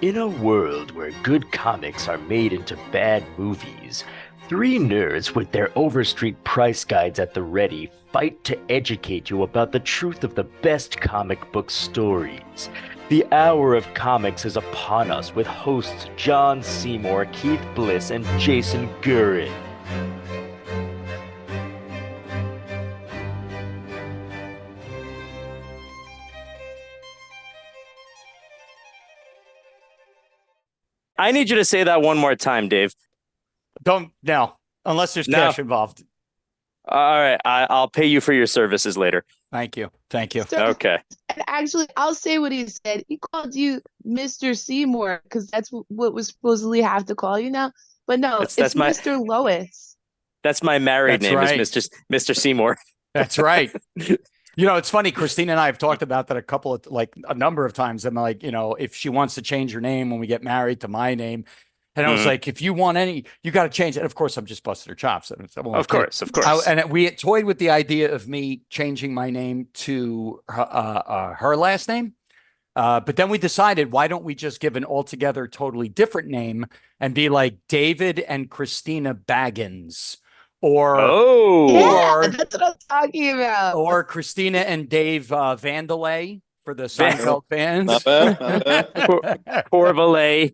In a world where good comics are made into bad movies, three nerds with their Overstreet price guides at the ready fight to educate you about the truth of the best comic book stories. The hour of comics is upon us with hosts John Seymour, Keith Bliss, and Jason Gurin. I need you to say that one more time, Dave. Don't now, unless there's cash involved. All right, I'll pay you for your services later. Thank you. Thank you. So, Okay. actually, I'll say what he said. He called you Mr. Seymour because that's what was supposedly have to call you now. But no, That's it's my Mr. Lois. that's my married That's name right. is Mr. Seymour. That's right. You know, it's funny. Christina and I have talked about that a number of times. I'm like, if she wants to change her name when we get married to my name. And I was like, if you want you got to change it. And of course, I'm just busting her chops. Of course. And we had toyed with the idea of me changing my name to her last name. But then we decided, why don't we just give an altogether totally different name and be like David and Christina Baggins? Yeah, that's what I'm talking about. Or Christina and Dave Vandelay for the Seinfeld fans. Not bad. Corvalet.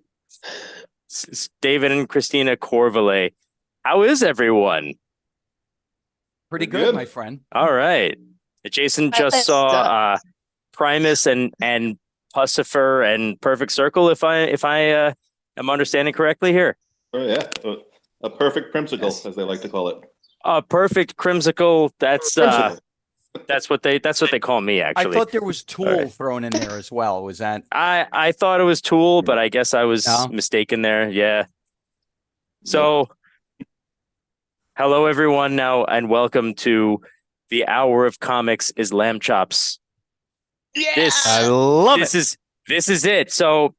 David and Christina Corvalet. How is everyone? Pretty good, my friend. All right. Jason just saw Primus and Pussifer and Perfect Circle, if I am understanding correctly here. Oh yeah. A perfect primsicle, as they like to call it. A perfect crimsicle. That's what they call me, actually. I thought there was Tool thrown in there as well. Was that? I thought it was Tool, but I guess I was mistaken there. Yeah. So, hello everyone now, and welcome to the Hour of Comics is Lamb Chops. Yeah, I love it. This is it. So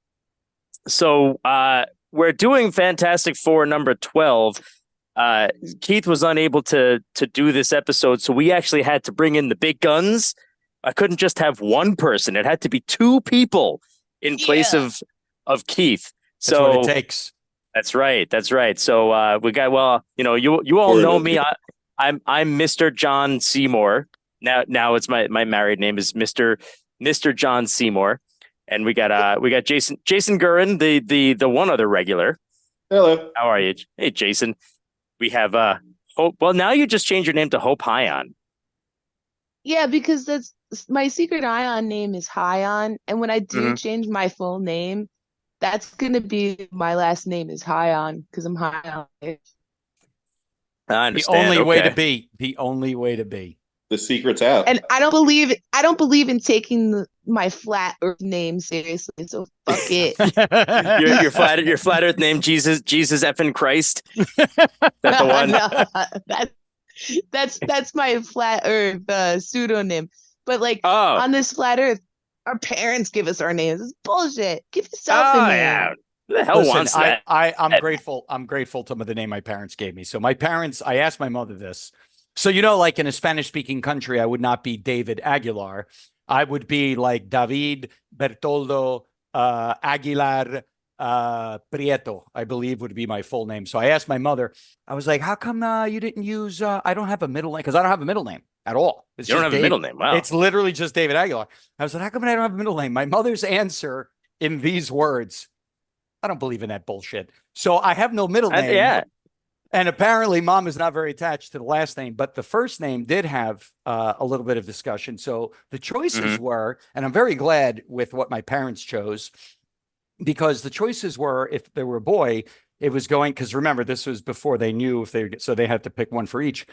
we're doing Fantastic Four number 12. Keith was unable to do this episode, so we actually had to bring in the big guns. I couldn't just have one person; it had to be two people in place of Keith. So that's what it takes. That's right. So we got you all know me. I'm Mr. John Seymour. Now it's my married name is Mr. John Seymour, and we got Jason Gurin, the one other regular. Hello. How are you? Hey, Jason. We have Hope. Well, now you just changed your name to Hope Hion. Yeah, because that's my secret Ion name is Hion, and when I do change my full name, that's gonna be my last name is Hion because I'm high on it. I understand. The only way to be. The only way to be. The secret's out. And I don't believe in taking my flat earth name seriously, so fuck it. your flat earth name, Jesus effing Christ. That's the one. No, that's my flat earth pseudonym. But on this flat earth, our parents give us our names. It's bullshit. Give yourself a name. Yeah. Who the hell wants that? I'm grateful. I'm grateful to the name my parents gave me. So my parents, I asked my mother this. So, like in a Spanish-speaking country, I would not be David Aguilar. I would be like David Bertoldo Aguilar Prieto, I believe would be my full name. So I asked my mother, I was like, how come you didn't use, I don't have a middle name? Because I don't have a middle name at all. You don't have a middle name? Wow. It's literally just David Aguilar. I was like, how come I don't have a middle name? My mother's answer in these words, I don't believe in that bullshit. So I have no middle name. Yeah. And apparently mom is not very attached to the last name, but the first name did have a little bit of discussion. So the choices were, and I'm very glad with what my parents chose, because the choices were, if they were a boy, it was going, because remember, this was before they knew so they had to pick one for each.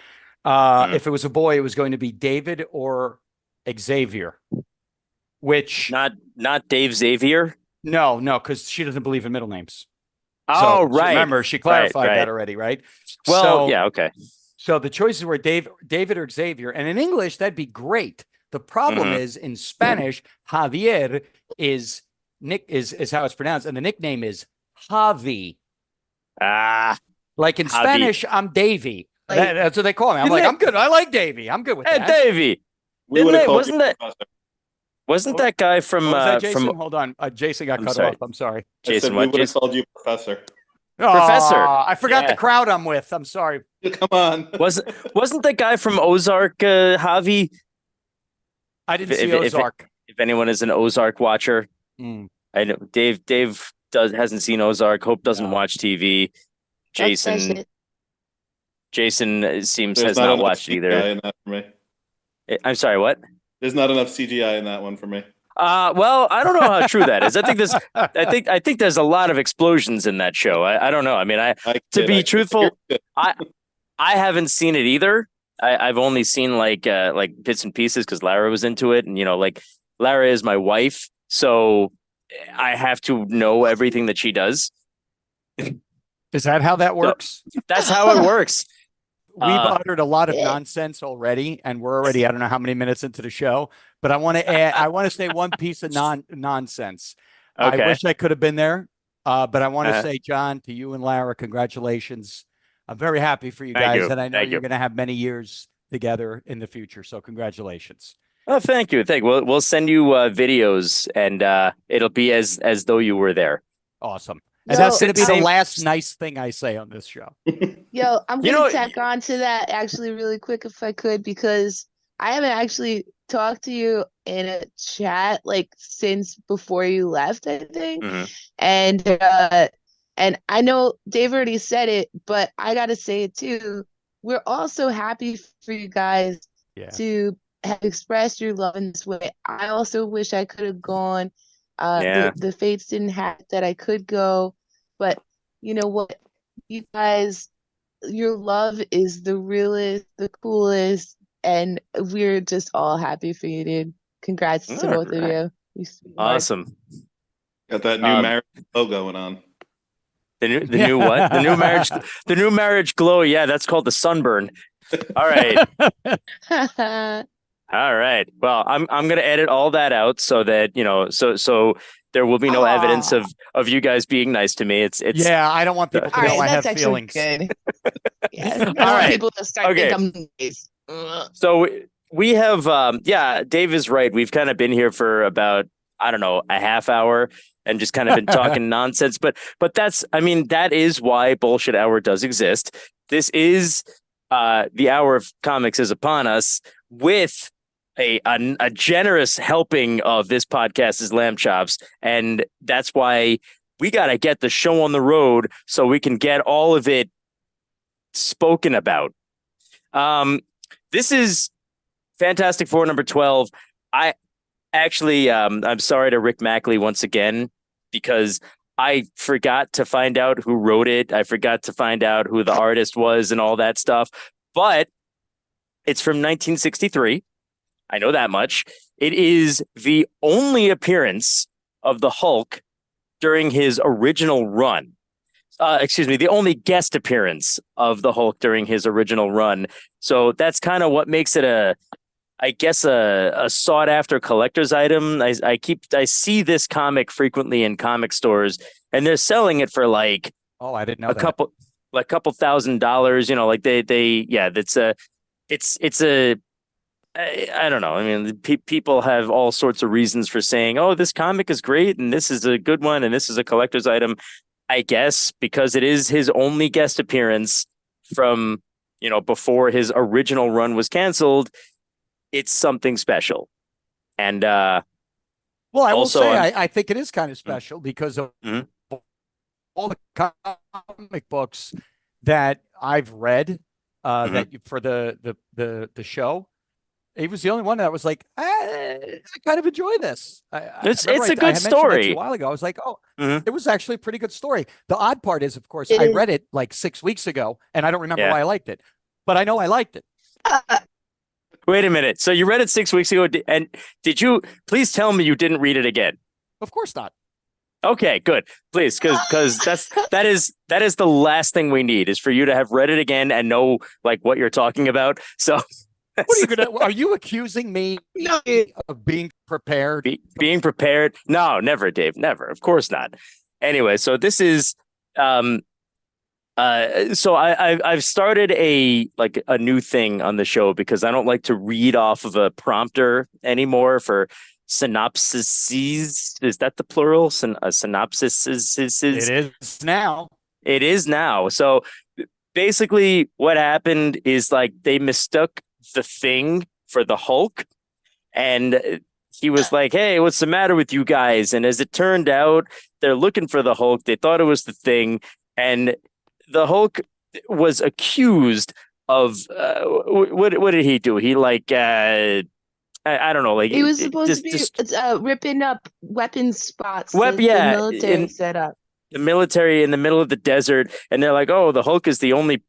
If it was a boy, it was going to be David or Xavier, which. Not Dave Xavier? No, because she doesn't believe in middle names. Oh, right. Remember, she clarified that already, right? Well, yeah, okay. So the choices were David or Xavier. And in English, that'd be great. The problem is in Spanish, Javier is how it's pronounced. And the nickname is Javi. Like in Javi. Spanish, I'm Davey. That's what they call me. I'm good. I like Davey. I'm good with that. Davey. We would have called you. Wasn't that guy from What was that, Jason? from Hold on. Jason got I'm cut sorry. off. I'm sorry. I said Jason? we What? would have Jason? called you Professor. Professor. Aw, I forgot the Yeah. crowd I'm with. I'm sorry. Come on. Wasn't the guy from Ozark Javi? I didn't see If Ozark. if anyone is an Ozark watcher, Mm. I know Dave hasn't seen Ozark. Hope doesn't watch TV. That's my Jason seems There's has not not enough watched it CGI either. in that for me. I'm sorry, what? There's not enough CGI in that one for me. Well, I don't know how true that is. I think there's a lot of explosions in that show. I don't know. I mean, to be truthful, I haven't seen it either. I've only seen like bits and pieces because Lara was into it, and like Lara is my wife, so I have to know everything that she does. Is that how that works? That's how it works. We've uttered a lot of Yeah. nonsense already, and we're already, I don't know how many minutes into the show, but I want to say one piece of nonsense. Okay. I wish I could have been there, but I want to Uh-huh. say, John, to you and Lara, congratulations. I'm very happy for you Thank guys, you. and I know Thank you're you. going to have many years together in the future. So congratulations. Oh, thank you. We'll send you videos, and it'll be as though you were there. Awesome. Yo, And that's going to be the same- last nice thing I say on this show. Yo, I'm You gonna know- tack on to that actually really quick if I could, because I haven't actually talked to you in a chat like since before you left, I think. Mhm. And I know Dave already said it, but I gotta say it too. We're also happy for you guys Yeah. to have expressed your love in this way. I also wish I could have gone. Yeah. The fates didn't have that I could go, but you know what? You guys, your love is the realest, the coolest, and we're just all happy for you, dude. Congrats to both of Alright. you. You sweetheart. Awesome. Got that new marriage glow going on. The new what? The new marriage glow. Yeah, that's called the sunburn. All right. All right. Well, I'm gonna edit all that out so that so there will be no evidence of you guys being nice to me. It's Yeah, I don't want people to All know right, I have that's actually feelings. good. Yeah, I don't All want right. people to start Okay. thinking I'm nice. Ugh. So we have Dave is right. We've kind of been here for about, I don't know, a half hour and just kind of been talking nonsense. But that is why Bullshit Hour does exist. This is the hour of comics is upon us with a generous helping of this podcast is Lamb Chops. And that's why we got to get the show on the road so we can get all of it spoken about. This is Fantastic Four number 12. I actually, I'm sorry to Rick Mackley once again, because I forgot to find out who wrote it. I forgot to find out who the artist was and all that stuff. But it's from 1963. I know that much. It is the only appearance of the Hulk during his original run. The only guest appearance of the Hulk during his original run. So that's kind of what makes it a sought after collector's item. I see this comic frequently in comic stores, and they're selling it for like I didn't know a couple $1,000. It's a I don't know. I mean, people have all sorts of reasons for saying, "Oh, this comic is great, and this is a good one, and this is a collector's item." I guess because it is his only guest appearance from before his original run was canceled, it's something special. And well, I also, will say I think it is kind of special because of Mhm. all the comic books that I've read that for the show. He was the only one that was like, I kind of enjoy this. It's remember a good I mentioned that to story. you a while ago. I was like, Mhm. it was actually a pretty good story. The odd part is, of course, It I is. read it like 6 weeks ago, and I don't remember Yeah. why I liked it, but I know I liked it. Wait a minute. So you read it 6 weeks ago, and did you? Please tell me you didn't read it again. Of course not. Okay, good. Please, because that is the last thing we need is for you to have read it again and know like what you're talking about. So. Are you accusing me of being prepared? Being prepared? No, never, Dave. Never. Of course not. Anyway, so this is so I've started a new thing on the show because I don't like to read off of a prompter anymore for synopsises. Is that the plural? Synopsis is. It is now. It is now. So basically, what happened is like they mistook the Thing for the Hulk, and he was like, "Hey, what's the matter with you guys?" And as it turned out, they're looking for the Hulk. They thought it was the Thing, and the Hulk was accused of what did he do? He like I don't know, like He was supposed to be ripping up weapons spots that yeah, the military set up. The military in the middle of the desert, and they're like, "Oh, the Hulk is the only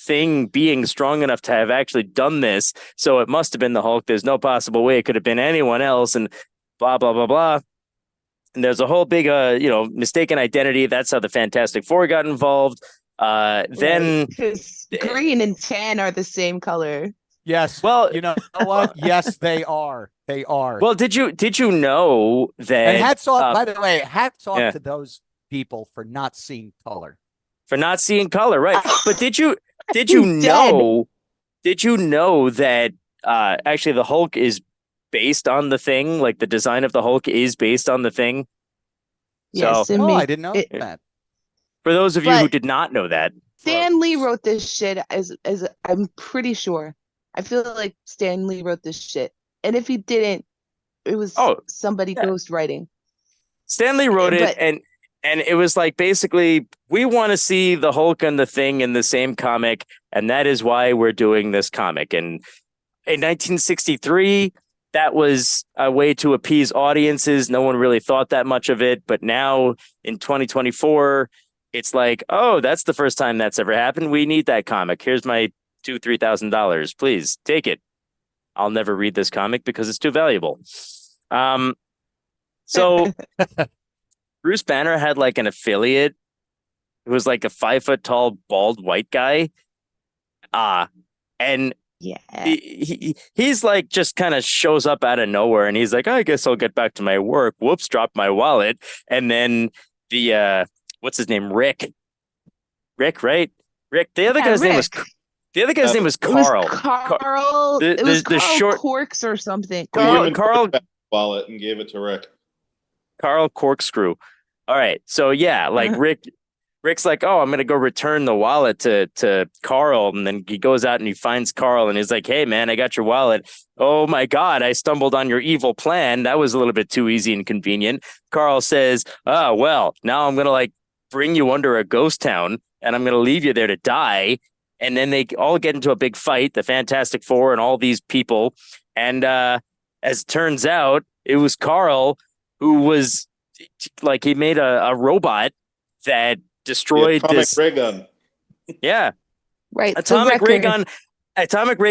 being strong enough to have actually done this, so it must have been the Hulk. There's no possible way it could have been anyone else," and blah blah blah blah. And there's a whole big mistaken identity. That's how the Fantastic Four got involved. Then because green and tan are the same color. Yes. Well, you know what? Yes, they are. They are. Well, did you know that? And hats off. By the way, hats off to those people for not seeing color. For not seeing color, right? But did you know? Did you know that actually the Hulk is based on the Thing? Like the design of the Hulk is based on the Thing. Yes, so, I didn't know that. For those of you who did not know that, Stan Lee wrote this shit. As I'm pretty sure. I feel like Stan Lee wrote this shit, and if he didn't, it was somebody ghostwriting. Stan Lee wrote it, and it was like basically we want to see the Hulk and the Thing in the same comic, and that is why we're doing this comic. And in 1963, that was a way to appease audiences. No one really thought that much of it, but now in 2024, it's like, oh, that's the first time that's ever happened. We need that comic. Here's my $2,000-$3,000. Please take it. I'll never read this comic because it's too valuable. So Bruce Banner had like an affiliate who was like a 5 foot tall, bald white guy. And he's like just kind of shows up out of nowhere, and he's like, I guess I'll get back to my work. Whoops, dropped my wallet. And then the what's his name? Rick, right? Rick. The other guy's name was Carl. Carl. It was Carl short Corks or something. Carl wallet and gave it to Rick. Carl Corkscrew. All right. So yeah, like Rick's like, oh, I'm gonna go return the wallet to Carl, and then he goes out and he finds Carl, and he's like, hey man, I got your wallet. Oh my God, I stumbled on your evil plan. That was a little bit too easy and convenient. Carl says, oh well, now I'm gonna like bring you under a ghost town, and I'm gonna leave you there to die. And then they all get into a big fight, the Fantastic Four and all these people. And as it turns out, it was Carl who was like, he made a robot that destroyed this ray gun. Yeah. Right. Atomic ray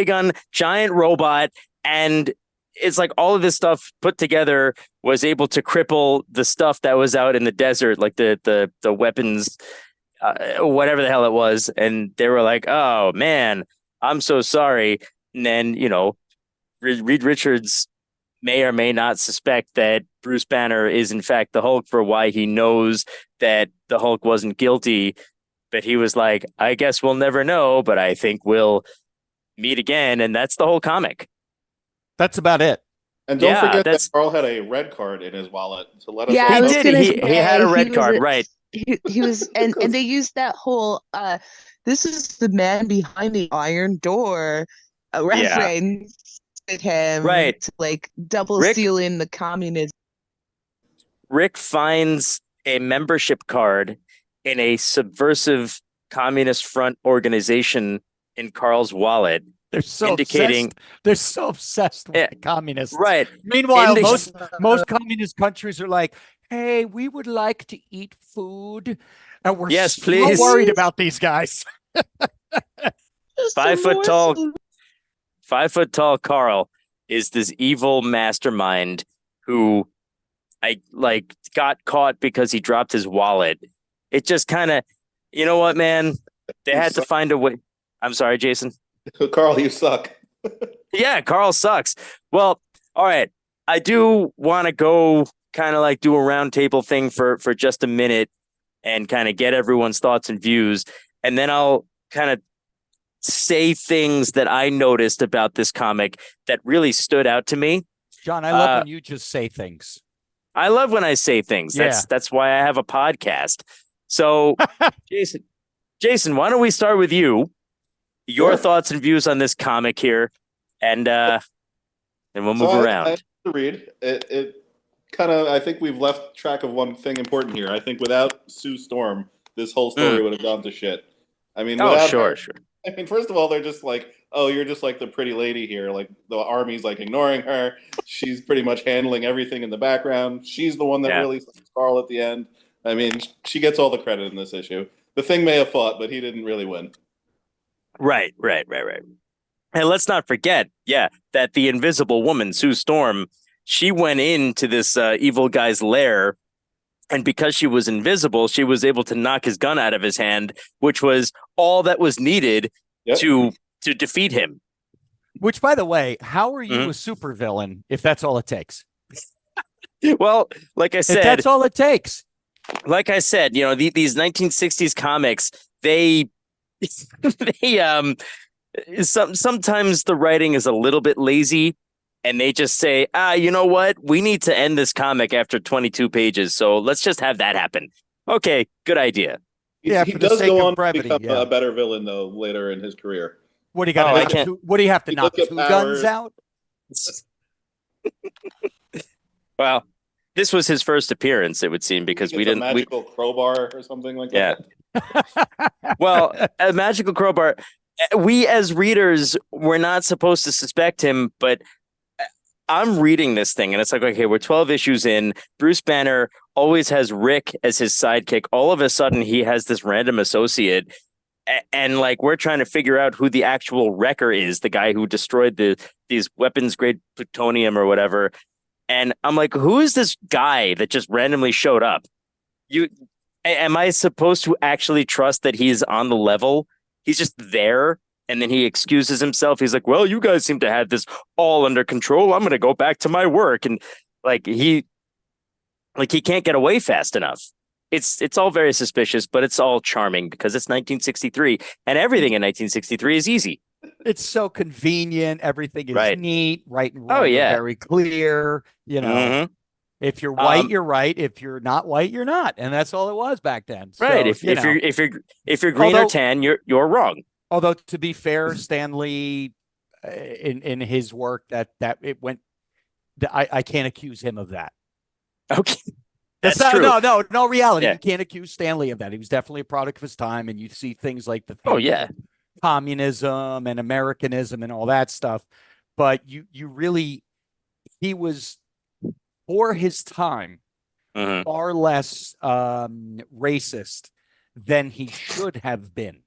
gun, giant robot. And it's like all of this stuff put together was able to cripple the stuff that was out in the desert, like the weapons, whatever the hell it was. And they were like, oh man, I'm so sorry. And then, Reed Richards may or may not suspect that Bruce Banner is in fact the Hulk for why he knows that the Hulk wasn't guilty. But he was like, I guess we'll never know, but I think we'll meet again. And that's the whole comic. That's about it. And don't forget that Carl had a red card in his wallet to let us know. He did. He had a red card, right. He was, and they used that whole this is the man behind the iron door reference with him, right? To like double seal in the communism. Rick finds a membership card in a subversive communist front organization in Carl's wallet. They're so obsessed with the communists. Right. Meanwhile, most communist countries are like, hey, we would like to eat food. And we're so worried about these guys. 5 foot tall Carl is this evil mastermind who got caught because he dropped his wallet. It just kind of, you know what, man? They had to find a way. I'm sorry, Jason. Carl, you suck. Yeah, Carl sucks. Well, all right. I do want to go kind of like do a round table thing for just a minute and kind of get everyone's thoughts and views. And then I'll kind of say things that I noticed about this comic that really stood out to me. John, I love Uh, when you just say things. I love when I say things. Yeah. That's why I have a podcast. So, Jason, why don't we start with you? Your Sure. thoughts and views on this comic here, and we'll move I around. have to read it. Kind of, I think we've left track of one thing important here. I think without Sue Storm, this whole story would have gone to shit. I mean, Oh, without sure, her, sure. I mean, first of all, they're just like, oh, you're just like the pretty lady here. Like the army's like ignoring her. She's pretty much handling everything in the background. She's the one that Yeah. really saves Carl at the end. I mean, she gets all the credit in this issue. The Thing may have fought, but he didn't really win. Right. And let's not forget, that the Invisible Woman, Sue Storm, she went into this evil guy's lair, and because she was invisible, she was able to knock his gun out of his hand, which was all that was needed to defeat him. Which, by the way, how are you a supervillain if that's all it takes? Well, like I said, if that's all it takes. Like I said, these 1960s comics, they sometimes the writing is a little bit lazy, and they just say, you know what? We need to end this comic after 22 pages, so let's just have that happen. Okay, good idea. He for the does sake go of on brevity, to become a better villain, though, later in his career. What do you got? I can't. What do you have to He knock does two get guns powers. out? Well, this was his first appearance, it would seem, because we It's a didn't. magical crowbar or something like Yeah. that. Well, a magical crowbar. We as readers were not supposed to suspect him, but I'm reading this thing and it's like, okay, we're 12 issues in. Bruce Banner always has Rick as his sidekick. All of a sudden, he has this random associate. And like, we're trying to figure out who the actual wrecker is, the guy who destroyed these weapons grade plutonium or whatever. And I'm like, who is this guy that just randomly showed up? Am I supposed to actually trust that he's on the level? He's just there, and then he excuses himself. He's like, well, you guys seem to have this all under control. I'm going to go back to my work. And he can't get away fast enough. It's all very suspicious, but it's all charming because it's 1963, and everything in 1963 is easy. It's so convenient. Everything is Right. neat, right and wrong. Oh, yeah. Very clear. If you're white, you're right. If you're not white, you're not, and that's all it was back then. Right. So, If you're green or tan, you're wrong. Although to be fair, Stanley, in his work, that it went. I can't accuse him of that. Okay. That's true. No reality. Yeah. You can't accuse Stanley of that. He was definitely a product of his time, and you see things like the communism and Americanism and all that stuff. But you really, he was, for his time, far less racist than he should have been.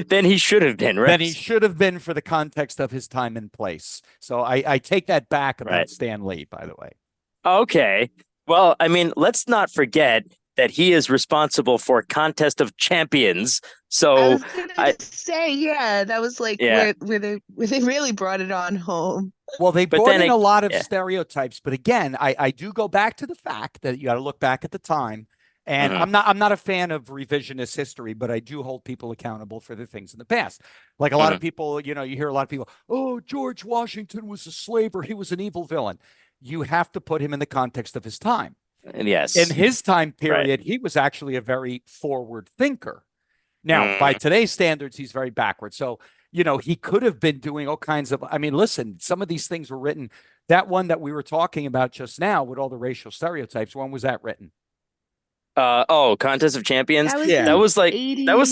Then he should have been, right? Than he should have been for the context of his time and place. So I take that back about Stan Lee, by the way. Okay. Well, I mean, let's not forget that he is responsible for Contest of Champions. So I was gonna say, that was like where they really brought it on home. Well, they brought in a lot of stereotypes, but again, I do go back to the fact that you got to look back at the time. And I'm not a fan of revisionist history, but I do hold people accountable for the things in the past. Like a lot of people, you hear a lot of people, oh, George Washington was a slave or he was an evil villain. You have to put him in the context of his time. And yes. In his time period, he was actually a very forward thinker. Now, by today's standards, he's very backward. So, he could have been doing all kinds of, listen, some of these things were written. That one that we were talking about just now with all the racial stereotypes, when was that written? Contest of Champions. That was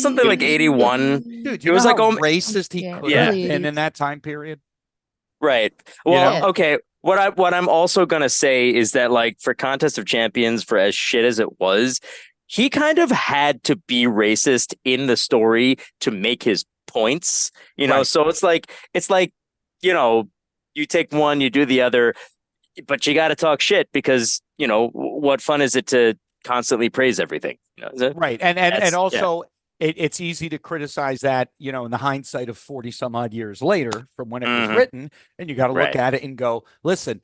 something like 81. Dude, it was like racist he could have been in that time period. Right. Well, okay. What I'm also gonna say is that, like, for Contest of Champions, for as shit as it was, he kind of had to be racist in the story to make his points. So it's like you take one, you do the other, but you got to talk shit because what fun is it to constantly praise everything? Right. And also it's easy to criticize that, in the hindsight of 40 some odd years later from when it was written, and you got to look at it and go, listen,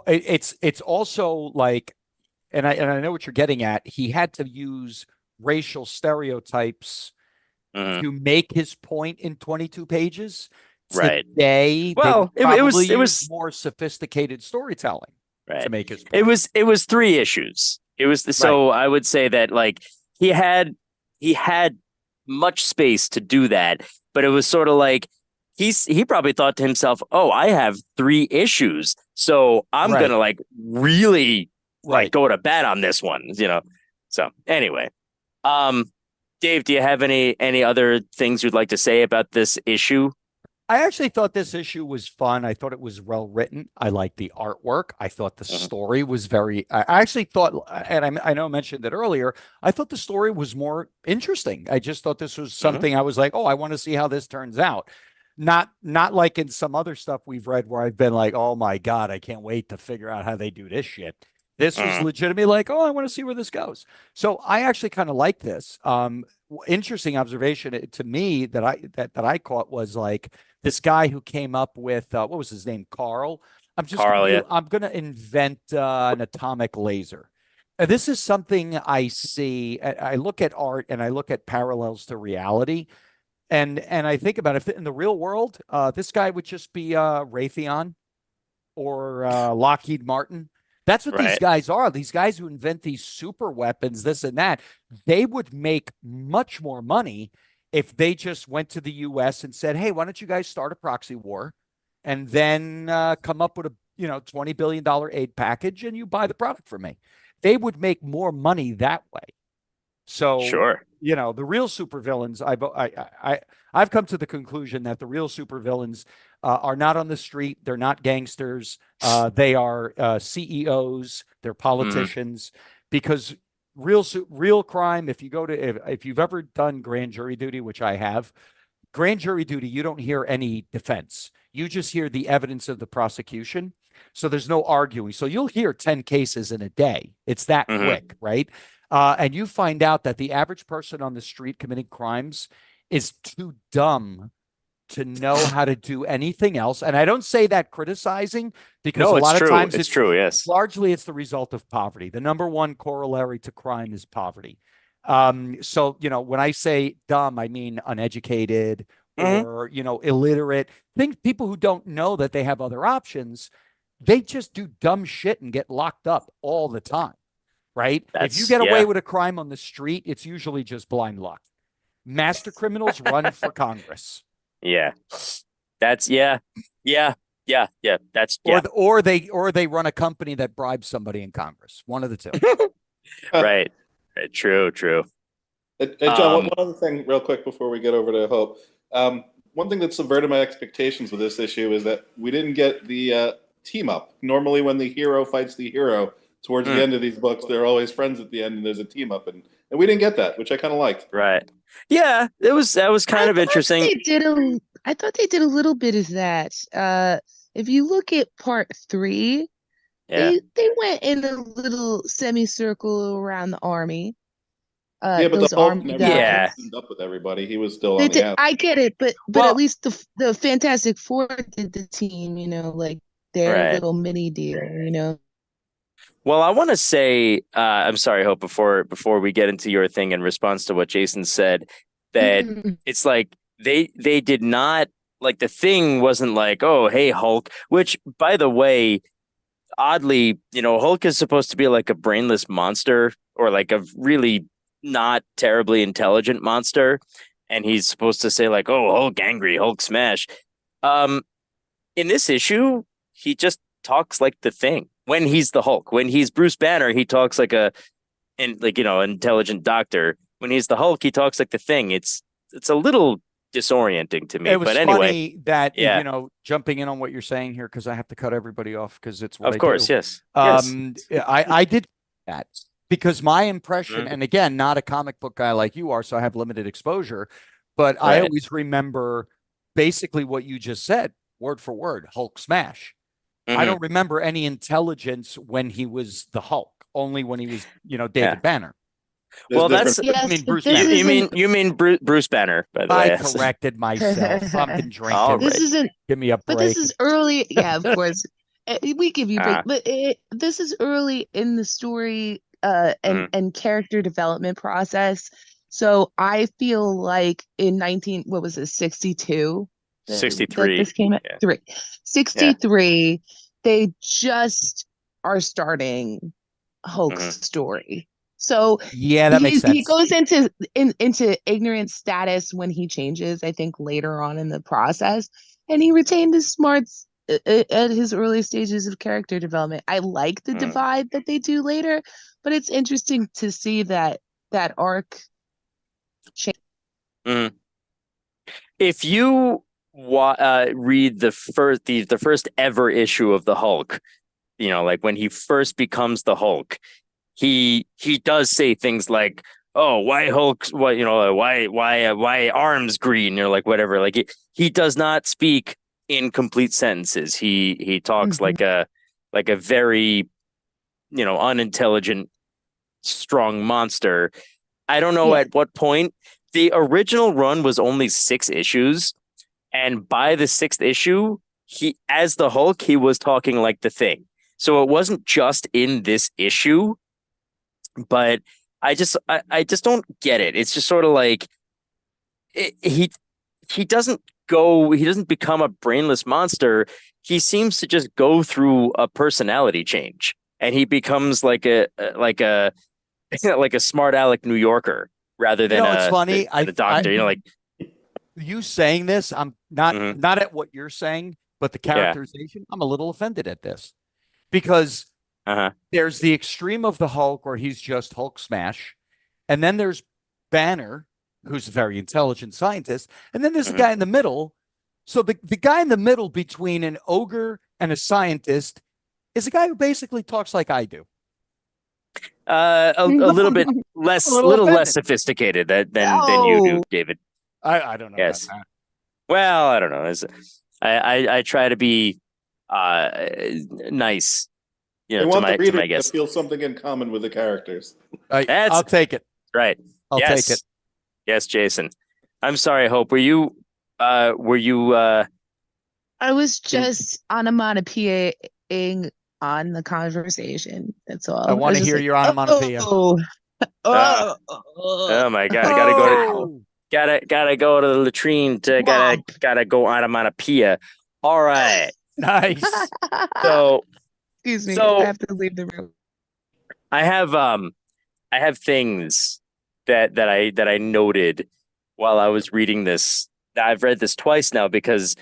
it's also like, and I know what you're getting at. He had to use racial stereotypes to make his point in 22 pages. Right. Today, well, it was more sophisticated storytelling. to make his It point. was 3 issues. It was so I would say that like he had much space to do that, but it was sort of like he probably thought to himself, "Oh, I have 3 issues, so I'm gonna like really like go to bat on this one," you know. So anyway, Dave, do you have any other things you'd like to say about this issue? I actually thought this issue was fun. I thought it was well written. I liked the artwork. I thought the story was very. I actually thought, and I know I mentioned it earlier. I thought the story was more interesting. I just thought this was something I was like, oh, I want to see how this turns out. Not like in some other stuff we've read where I've been like, oh my God, I can't wait to figure out how they do this shit. This was legitimately like, oh, I want to see where this goes. So I actually kind of like this. Interesting observation to me that I caught was like this guy who came up with what was his name? Carl. I'm going to invent an atomic laser. This is something I see. I look at art and I look at parallels to reality. And I think about if in the real world, this guy would just be Raytheon or Lockheed Martin. That's what these guys are. These guys who invent these super weapons, this and that, they would make much more money if they just went to the U.S. and said, hey, why don't you guys start a proxy war and then come up with a $20 billion aid package and you buy the product from me. They would make more money that way. So, the real supervillains, I've come to the conclusion that the real supervillains are not on the street. They're not gangsters. They are CEOs. They're politicians. Because real crime, if you've ever done grand jury duty, which I have, grand jury duty, you don't hear any defense. You just hear the evidence of the prosecution. So there's no arguing. So you'll hear 10 cases in a day. It's that quick, right? And you find out that the average person on the street committing crimes is too dumb to know how to do anything else. And I don't say that criticizing, because a lot of times it's true. Yes. Largely it's the result of poverty. The number one corollary to crime is poverty. So, when I say dumb, I mean uneducated or, illiterate. People who don't know that they have other options, they just do dumb shit and get locked up all the time. Right? If you get away with a crime on the street, it's usually just blind luck. Master criminals run for Congress. Yeah. That's That's or they run a company that bribes somebody in Congress. One of the two. Right. True. Hey, John, one other thing real quick before we get over to Hope. One thing that subverted my expectations with this issue is that we didn't get the team up. Normally when the hero fights the hero, towards the end of these books, they're always friends at the end, and there's a team up, and we didn't get that, which I kind of liked. Right? Yeah, that was kind of interesting. I thought they did a little bit of that. If you look at part 3, they went in a little semicircle around the army. But those the Hulk army never guys. teamed up with everybody. He was still on the outside. I get it, but at least the Fantastic Four did the team. Like their little mini deal. Well, I want to say, I'm sorry, Hope, before we get into your thing in response to what Jason said, that it's like they did not, like, the Thing wasn't like, oh, hey, Hulk, which, by the way, oddly, Hulk is supposed to be like a brainless monster, or like a really not terribly intelligent monster. And he's supposed to say like, oh, Hulk angry, Hulk smash. In this issue, he just talks like the Thing. When he's the Hulk, when he's Bruce Banner, he talks like intelligent doctor. When he's the Hulk, he talks like the Thing. It's a little disorienting to me. It was but anyway, funny that jumping in on what you're saying here, because I have to cut everybody off because it's what of course, do. Yes. I did that because my impression, and again, not a comic book guy like you are, so I have limited exposure, but I always remember basically what you just said, word for word, Hulk smash. I don't remember any intelligence when he was the Hulk, only when he was, David Banner. Well, that's Bruce Banner. You mean Bruce Banner, by the way. I corrected myself. I've been drinking. This isn't. Give me a break. But this is early. Yeah, of course. We give you a break, but this is early in the story and character development process. So I feel like in 62? 63. This came at 63. They just are starting Hulk's Mhm. story. So Yeah, that makes he sense. goes into ignorant status when he changes, I think, later on in the process, and he retained his smarts at his early stages of character development. I like the Mhm. divide that they do later, but it's interesting to see that arc change. Mhm. If you read the first ever issue of the Hulk, you know, like when he first becomes the Hulk, he does say things like, "Oh, why Hulk? What, you know, why arms green?" or like whatever. Like he does not speak in complete sentences. He talks Mhm. like a very, you know, unintelligent, strong monster. I don't know Yeah. at what point. The original run was only 6 issues, and by the 6th issue, he, as the Hulk, he was talking like the Thing. So it wasn't just in this issue, but I just don't get it. It's just sort of like he doesn't he doesn't become a brainless monster. He seems to just go through a personality change, and he becomes like a like a smart aleck New Yorker rather You than know, it's funny. than a doctor. You know, like You saying this, I'm not mhm, not at what you're saying, but the yeah, characterization, I'm a little offended at this because uh-huh, there's the extreme of the Hulk where he's just Hulk smash, and then there's Banner, who's a very intelligent scientist, and then there's a mhm. guy in the middle. So the guy in the middle between an ogre and a scientist is a guy who basically talks like I do. A little bit I'm a less, little little less offended. sophisticated than you do, Oh, David. I don't know about Yes. that. Well, I don't know. I try to be uh nice, you They know, want the to reader my to guests. feel something in common with the characters. That's I'll take it. right. I'll take it. Yes. Yes, Jason. I'm sorry, Hope. Were you I was in just onomatopoeing on the conversation. That's I all. I want was to just hear like, your onomatopoeia. oh, uh oh, oh my God, I gotta go to wow, Oh, gotta go to the latrine to womp. gotta go onomatopoeia. All right. nice. So Excuse me, I so have to leave the room. I have I have things that I noted while I was reading this. I've read this twice now because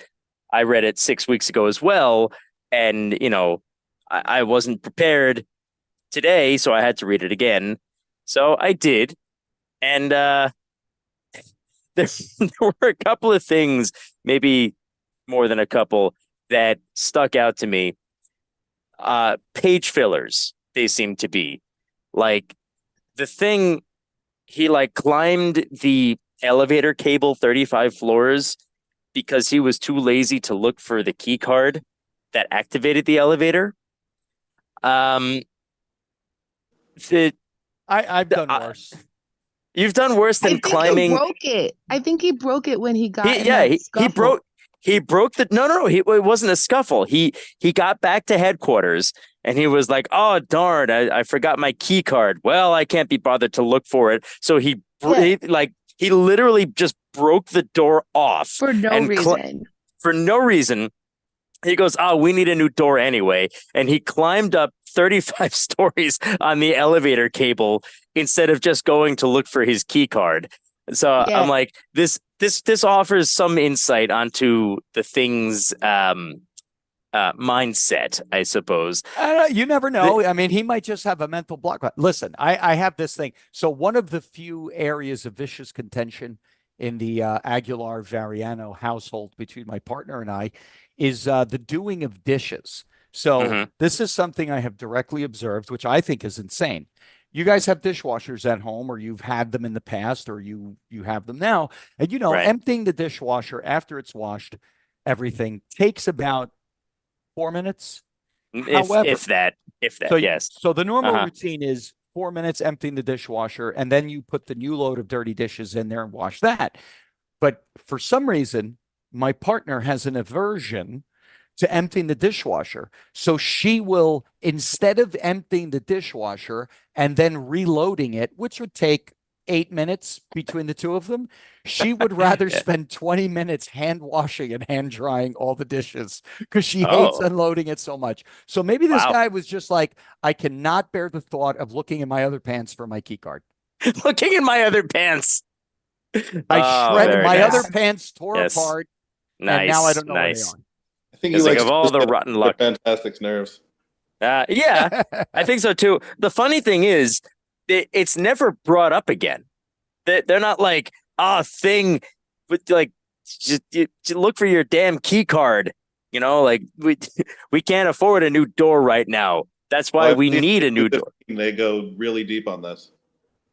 I read it 6 weeks ago as well, and you know I wasn't prepared today, so I had to read it again. So I did, and there, there were a couple of things, maybe more than a couple, that stuck out to me. Page fillers, they seem to be like the Thing. He like climbed the elevator cable 35 floors because he was too lazy to look for the key card that activated the elevator. Um, the, I've the done worse. you've done worse I than think he climbing. broke it. I think he broke it when he got in Yeah, that scuffle. he broke the no. It wasn't a scuffle. He got back to headquarters and he was like, "Oh darn, I forgot my key card. Well, I can't be bothered to look for it." So Yeah, he literally just broke the door off for no and reason. for no reason. He goes, "Oh, we need a new door anyway." And he climbed up 35 stories on the elevator cable instead of just going to look for his key card. So I'm Yeah, like, this offers some insight onto the Thing's mindset, I suppose. You never The, know. I mean, he might just have a mental block. Listen, I have this thing. So one of the few areas of vicious contention in the Aguilar Variano household between my partner and I is the doing of dishes. So Mhm, this is something I have directly observed, which I think is insane. You guys have dishwashers at home, or you've had them in the past, or you have them now, and right. emptying the dishwasher after it's washed, everything takes about 4 minutes. However, If that, so yes. so the normal Uh-huh. routine is 4 minutes emptying the dishwasher, and then you put the new load of dirty dishes in there and wash that. But for some reason, my partner has an aversion to emptying the dishwasher. So she will, instead of emptying the dishwasher and then reloading it, which would take 8 minutes between the two of them. She would rather spend 20 minutes hand washing and hand drying all the dishes because she hates unloading it so much. So maybe this guy was just like, I cannot bear the thought of looking in my other pants for my key card. Looking in my other pants. I shredded my other pants, tore apart, and now I don't know where they are. I think he likes of all the rotten luck. Fantastic's nerves. Yeah, I think so too. The funny thing is, it's never brought up again. They're not like, thing, but like, just look for your damn key card. You know, like we can't afford a new door right now. That's why we need a new door. They go really deep on this.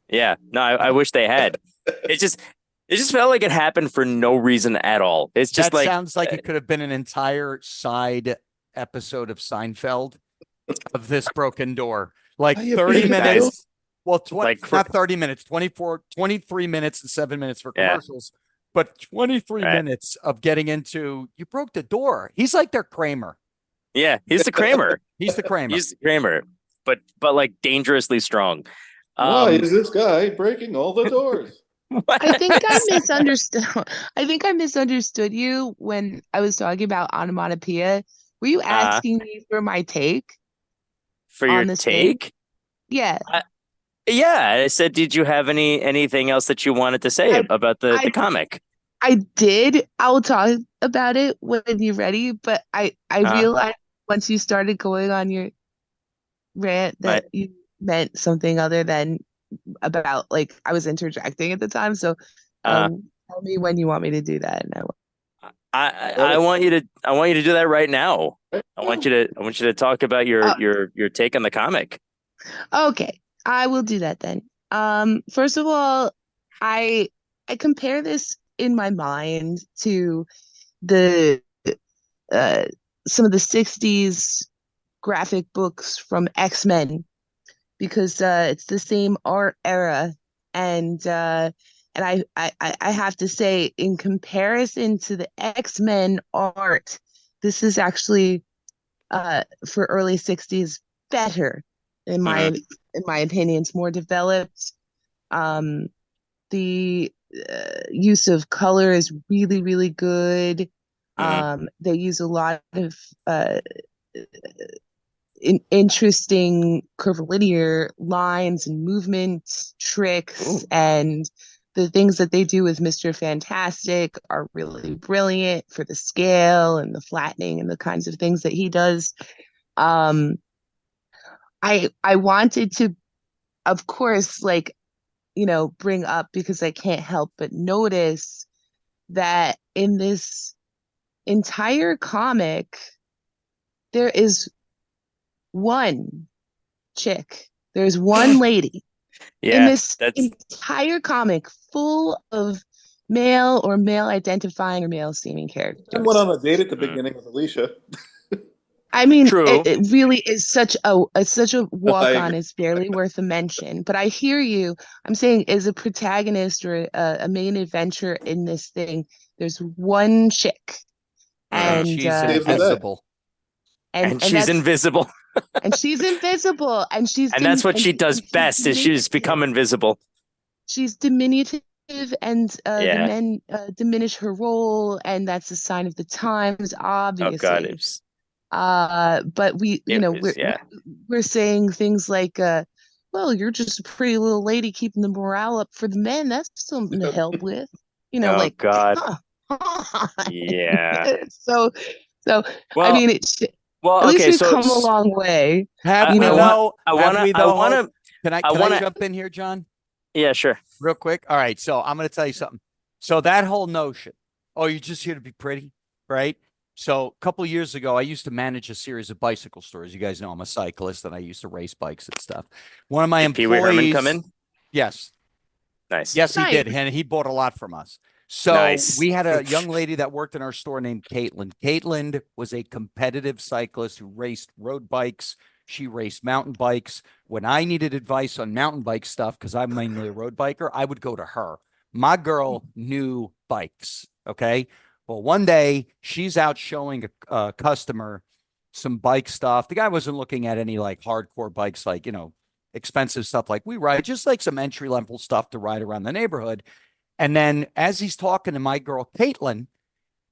Yeah, no, I wish they had. It just felt like it happened for no reason at all. It's just that sounds like it could have been an entire side episode of Seinfeld of this broken door. Like 30 minutes. Well, not 30 minutes, 23 minutes and 7 minutes for commercials, but 23 minutes of getting into, you broke the door. He's like their Kramer. Yeah, he's the Kramer. He's the Kramer. He's the Kramer, but like dangerously strong. Why is this guy breaking all the doors? I think I misunderstood. I think I misunderstood you when I was talking about onomatopoeia. Were you asking me for my take? For your take? Yeah. Yeah, I said, did you have anything else that you wanted to say about the comic? I did. I will talk about it when you're ready. But I realized once you started going on your rant that you meant something other than about, like, I was interjecting at the time. So tell me when you want me to do that. And I want you to do that right now. I want you to talk about your take on the comic. Okay, I will do that then. First of all, I compare this in my mind to the some of the 60s graphic books from X-Men, because it's the same art era, and I have to say, in comparison to the X-Men art, this is actually for early 60s better in my opinion. It's more developed. The use of color is really, really good. They use a lot of interesting curvilinear lines and movement tricks, and the things that they do with Mr. Fantastic are really brilliant for the scale and the flattening and the kinds of things that he does. I wanted to, of course, like, bring up, because I can't help but notice that in this entire comic, there is one chick. There's one lady in this entire comic, full of male or male identifying or male seeming characters. I went on a date at the beginning with Alicia. I mean, it really is such a walk on. It's barely worth a mention. But I hear you. I'm saying, as a protagonist or a main adventure in this thing, there's one chick, and she's invisible. And she's invisible. And she's invisible, and that's what she does best, is she's become invisible. She's diminutive, and the men diminish her role, and that's a sign of the times, obviously. But we're saying things like, well, you're just a pretty little lady keeping the morale up for the men. That's something to help with, God. Yeah. So well, I mean, at least we've come a long way. Can I jump in here, John? Yeah, sure. Real quick. All right. So I'm going to tell you something. So that whole notion, you're just here to be pretty, right? So a couple of years ago, I used to manage a series of bicycle stores. You guys know I'm a cyclist, and I used to race bikes and stuff. One of my employees, Pee Wee Herman come in? Yes. Nice. Yes, he did, and he bought a lot from us. So we had a young lady that worked in our store named Caitlin. Caitlin was a competitive cyclist who raced road bikes. She raced mountain bikes. When I needed advice on mountain bike stuff, because I'm mainly a road biker, I would go to her. My girl knew bikes, okay? Well, one day she's out showing a customer some bike stuff. The guy wasn't looking at any like hardcore bikes, like, expensive stuff like we ride, just like some entry level stuff to ride around the neighborhood. And then as he's talking to my girl, Caitlin,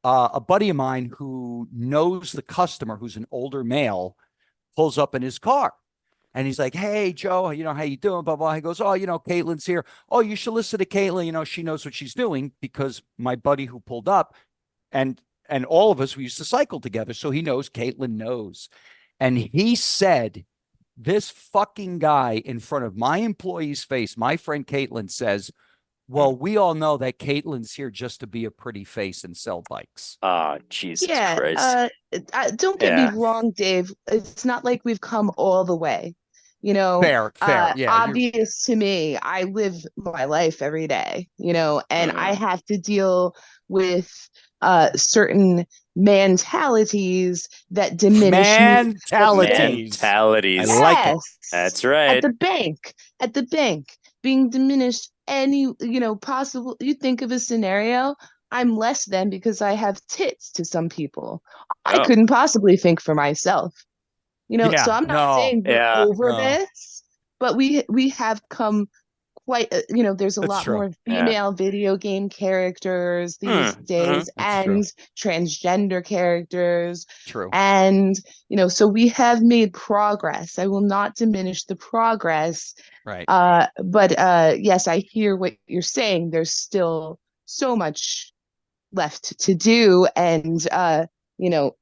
a buddy of mine who knows the customer, who's an older male, pulls up in his car. And he's like, hey, Joe, how you doing? Blah, blah. He goes, oh, Caitlin's here. Oh, you should listen to Caitlin. She knows what she's doing, because my buddy who pulled up and all of us, we used to cycle together. So he knows Caitlin knows. And he said, this fucking guy in front of my employee's face, my friend Caitlin, says, well, we all know that Caitlin's here just to be a pretty face and sell bikes. Oh, Jesus Christ. Don't get me wrong, Dave. It's not like we've come all the way. Fair. Yeah. Obvious to me, I live my life every day, and I have to deal with certain mentalities that diminish mentalities. I like it. That's right. At the bank being diminished, any possible, you think of a scenario, I'm less than because I have tits to some people. I couldn't possibly think for myself. So I'm not saying we're over this, but we have come quite, there's a lot more female video game characters these days, and transgender characters. True. And, so we have made progress. I will not diminish the progress. Right. But yes, I hear what you're saying. There's still so much left to do. And, you know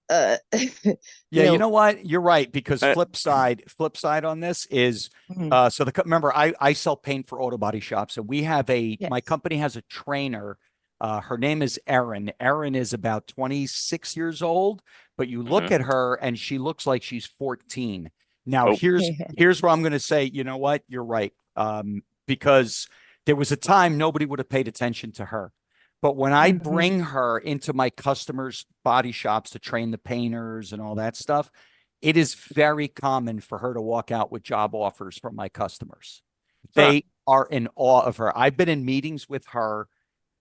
what? You're right, because flip side on this is remember I sell paint for auto body shops, and we have my company has a trainer. Her name is Erin. Erin is about 26 years old, but you look at her and she looks like she's 14. Now here's where I'm going to say, you know what? You're right. Because there was a time nobody would have paid attention to her. But when I bring her into my customers' body shops to train the painters and all that stuff, it is very common for her to walk out with job offers from my customers. They are in awe of her. I've been in meetings with her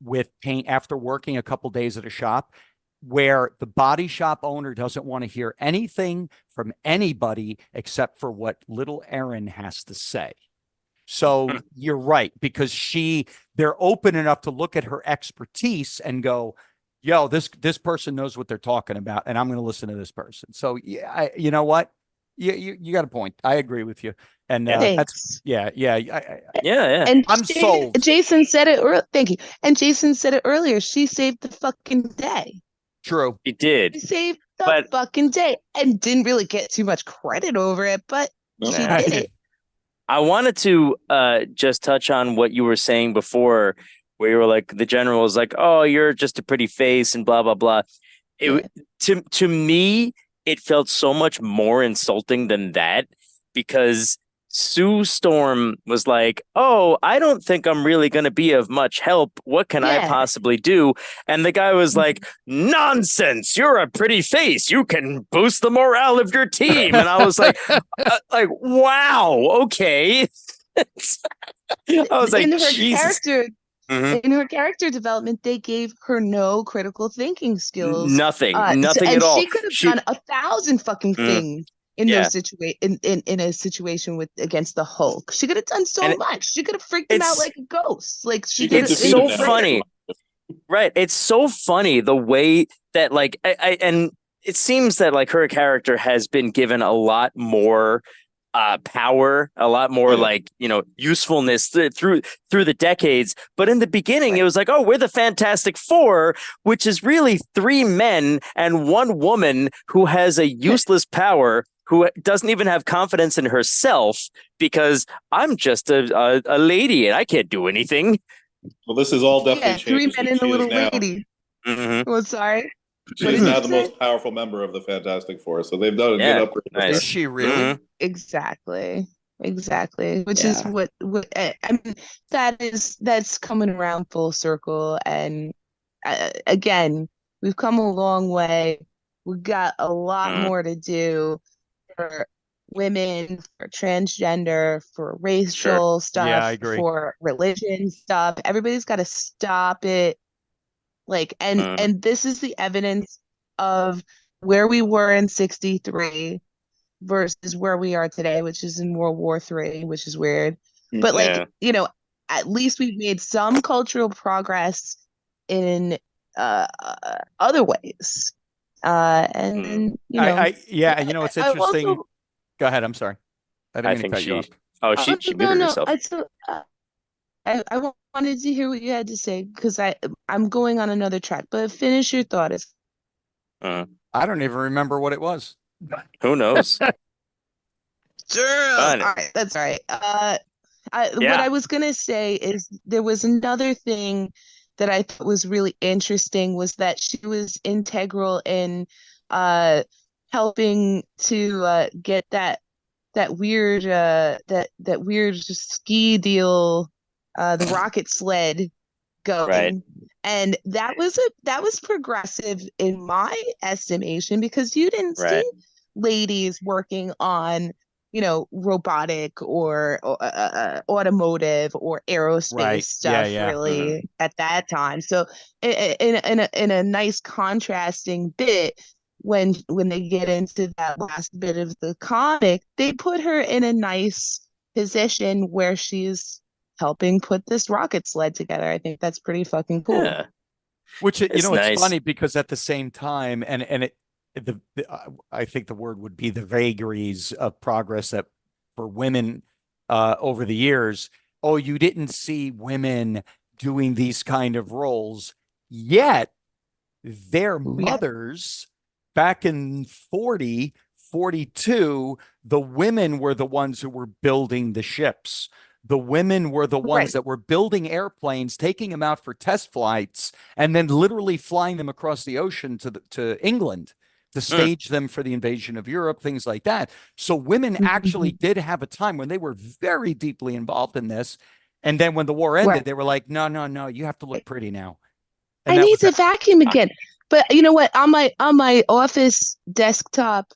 with paint after working a couple days at a shop, where the body shop owner doesn't want to hear anything from anybody except for what little Erin has to say. So you're right, because they're open enough to look at her expertise and go, yo, this person knows what they're talking about, and I'm going to listen to this person. So you know what? You got a point. I agree with you. And that's yeah. And I'm sold. Jason said it. Thank you. And Jason said it earlier. She saved the fucking day. True. He did. She saved the fucking day, and didn't really get too much credit over it, but she did it. I wanted to just touch on what you were saying before, where you were like, the general was like, oh, you're just a pretty face and blah, blah, blah. To me, it felt so much more insulting than that, because Sue Storm was like, oh, I don't think I'm really going to be of much help. What can I possibly do? And the guy was like, nonsense. You're a pretty face. You can boost the morale of your team. And I was like, wow, okay. I was like, Jesus. In her character development, they gave her no critical thinking skills. Nothing at all. She could have done 1,000 fucking things in those in a situation against the Hulk. She could have done so much. She could have freaked him out like a ghost. Like it's so funny. Right. It's so funny the way that and it seems that her character has been given a lot more power, a lot more usefulness through the decades. But in the beginning, it was like, oh, we're the Fantastic Four, which is really 3 men and 1 woman who has a useless power, who doesn't even have confidence in herself, because I'm just a lady and I can't do anything. Well, this is all definitely 3 men and a little lady. Well, sorry. She is now the most powerful member of the Fantastic Four, so they've done a good upgrade. Nice. Is she really? Exactly. Which is what I mean. That's coming around full circle, and again, we've come a long way. We've got a lot more to do for women, for transgender, for racial stuff, for religion stuff. Everybody's got to stop it. And this is the evidence of where we were in 63, versus where we are today, which is in World War III, which is weird. But like, Yeah. you know, at least we've made some cultural progress in other ways. And you know, Yeah, and you know, it's I interesting. also Go ahead. I'm sorry. I didn't I mean to think cut you off. she. Oh, oh she no muted no herself. I still I wanted to hear what you had to say because I'm going on another track. But finish your thought. Uh, I don't even remember what it was. who knows? Sure. All Fine. right, that's all right. What Yeah. I was gonna say is there was another thing that I thought was really interesting was that she was integral in uh helping to get that weird ski deal, the rocket sled Right. going. And that was progressive in my estimation because you didn't see Right. ladies working on, you know, robotic or automotive or aerospace Right. Yeah. stuff Yeah. Hmm. really at that time. So in a nice contrasting bit, when they get into that last bit of the comic, they put her in a nice position where she's helping put this rocket sled together. I think that's pretty fucking cool. Yeah. Which you It's know, it's nice. funny because at the same time, and I think the word would be the vagaries of progress that for women over the years. Oh, you didn't see women doing these kind of roles yet. Their Yeah, mothers back in 40, 42, the women were the ones who were building the ships. The women were the ones right. that were building airplanes, taking them out for test flights, and then literally flying them across the ocean to England to Mm. stage them for the invasion of Europe, things like that. So women actually Mhm. did have a time when they were very deeply involved in this. And then when the war Right. ended, they were like, no, no, no, you have to look pretty now. And I that need was to it. vacuum again. But you know what? On my office desktop,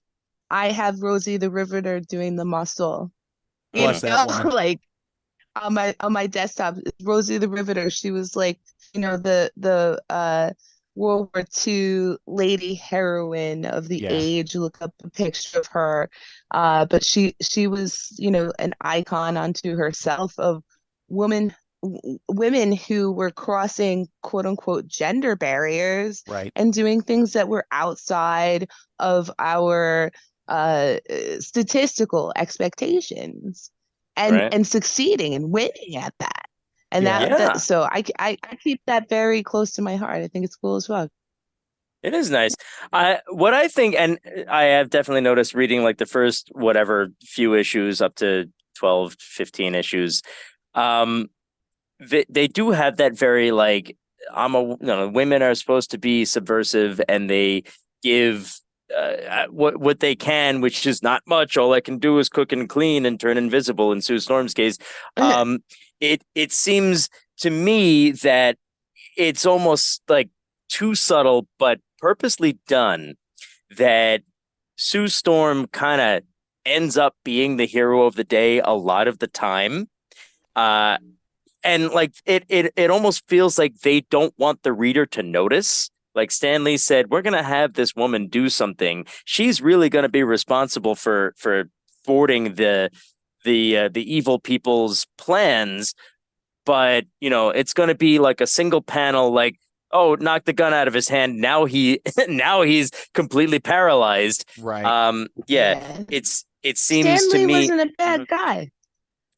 I have Rosie the Riveter doing the muscle. You Bless Mm. that know, woman. like on my desktop, Rosie the Riveter. She was like, you know, the World War II lady heroine of the Yeah. age. Look up a picture of her. But she was, you know, an icon unto herself of women women who were crossing quote unquote gender barriers Right. and doing things that were outside of our statistical expectations Right. and succeeding and winning at that. And Yeah. Yeah. so I keep that very close to my heart. I think it's cool as fuck. It is nice. What I think, and I have definitely noticed reading like the first whatever few issues up to 12, 15 issues. Um, they do have that very like women are supposed to be subversive and they give what they can, which is not much. All I can do is cook and clean and turn invisible in Sue Storm's case. Um, it seems to me that it's almost like too subtle, but purposely done that Sue Storm kind of ends up being the hero of the day a lot of the time. Uh, and like it almost feels like they don't want the reader to notice. Like Stan Lee said, we're gonna have this woman do something. She's really gonna be responsible for thwarting the evil people's plans. But you know, it's gonna be like a single panel, like, oh, knock the gun out of his hand. Now now he's completely paralyzed. Right. Yeah, Yeah. it seems to Stanley me. wasn't a Mhm. bad guy.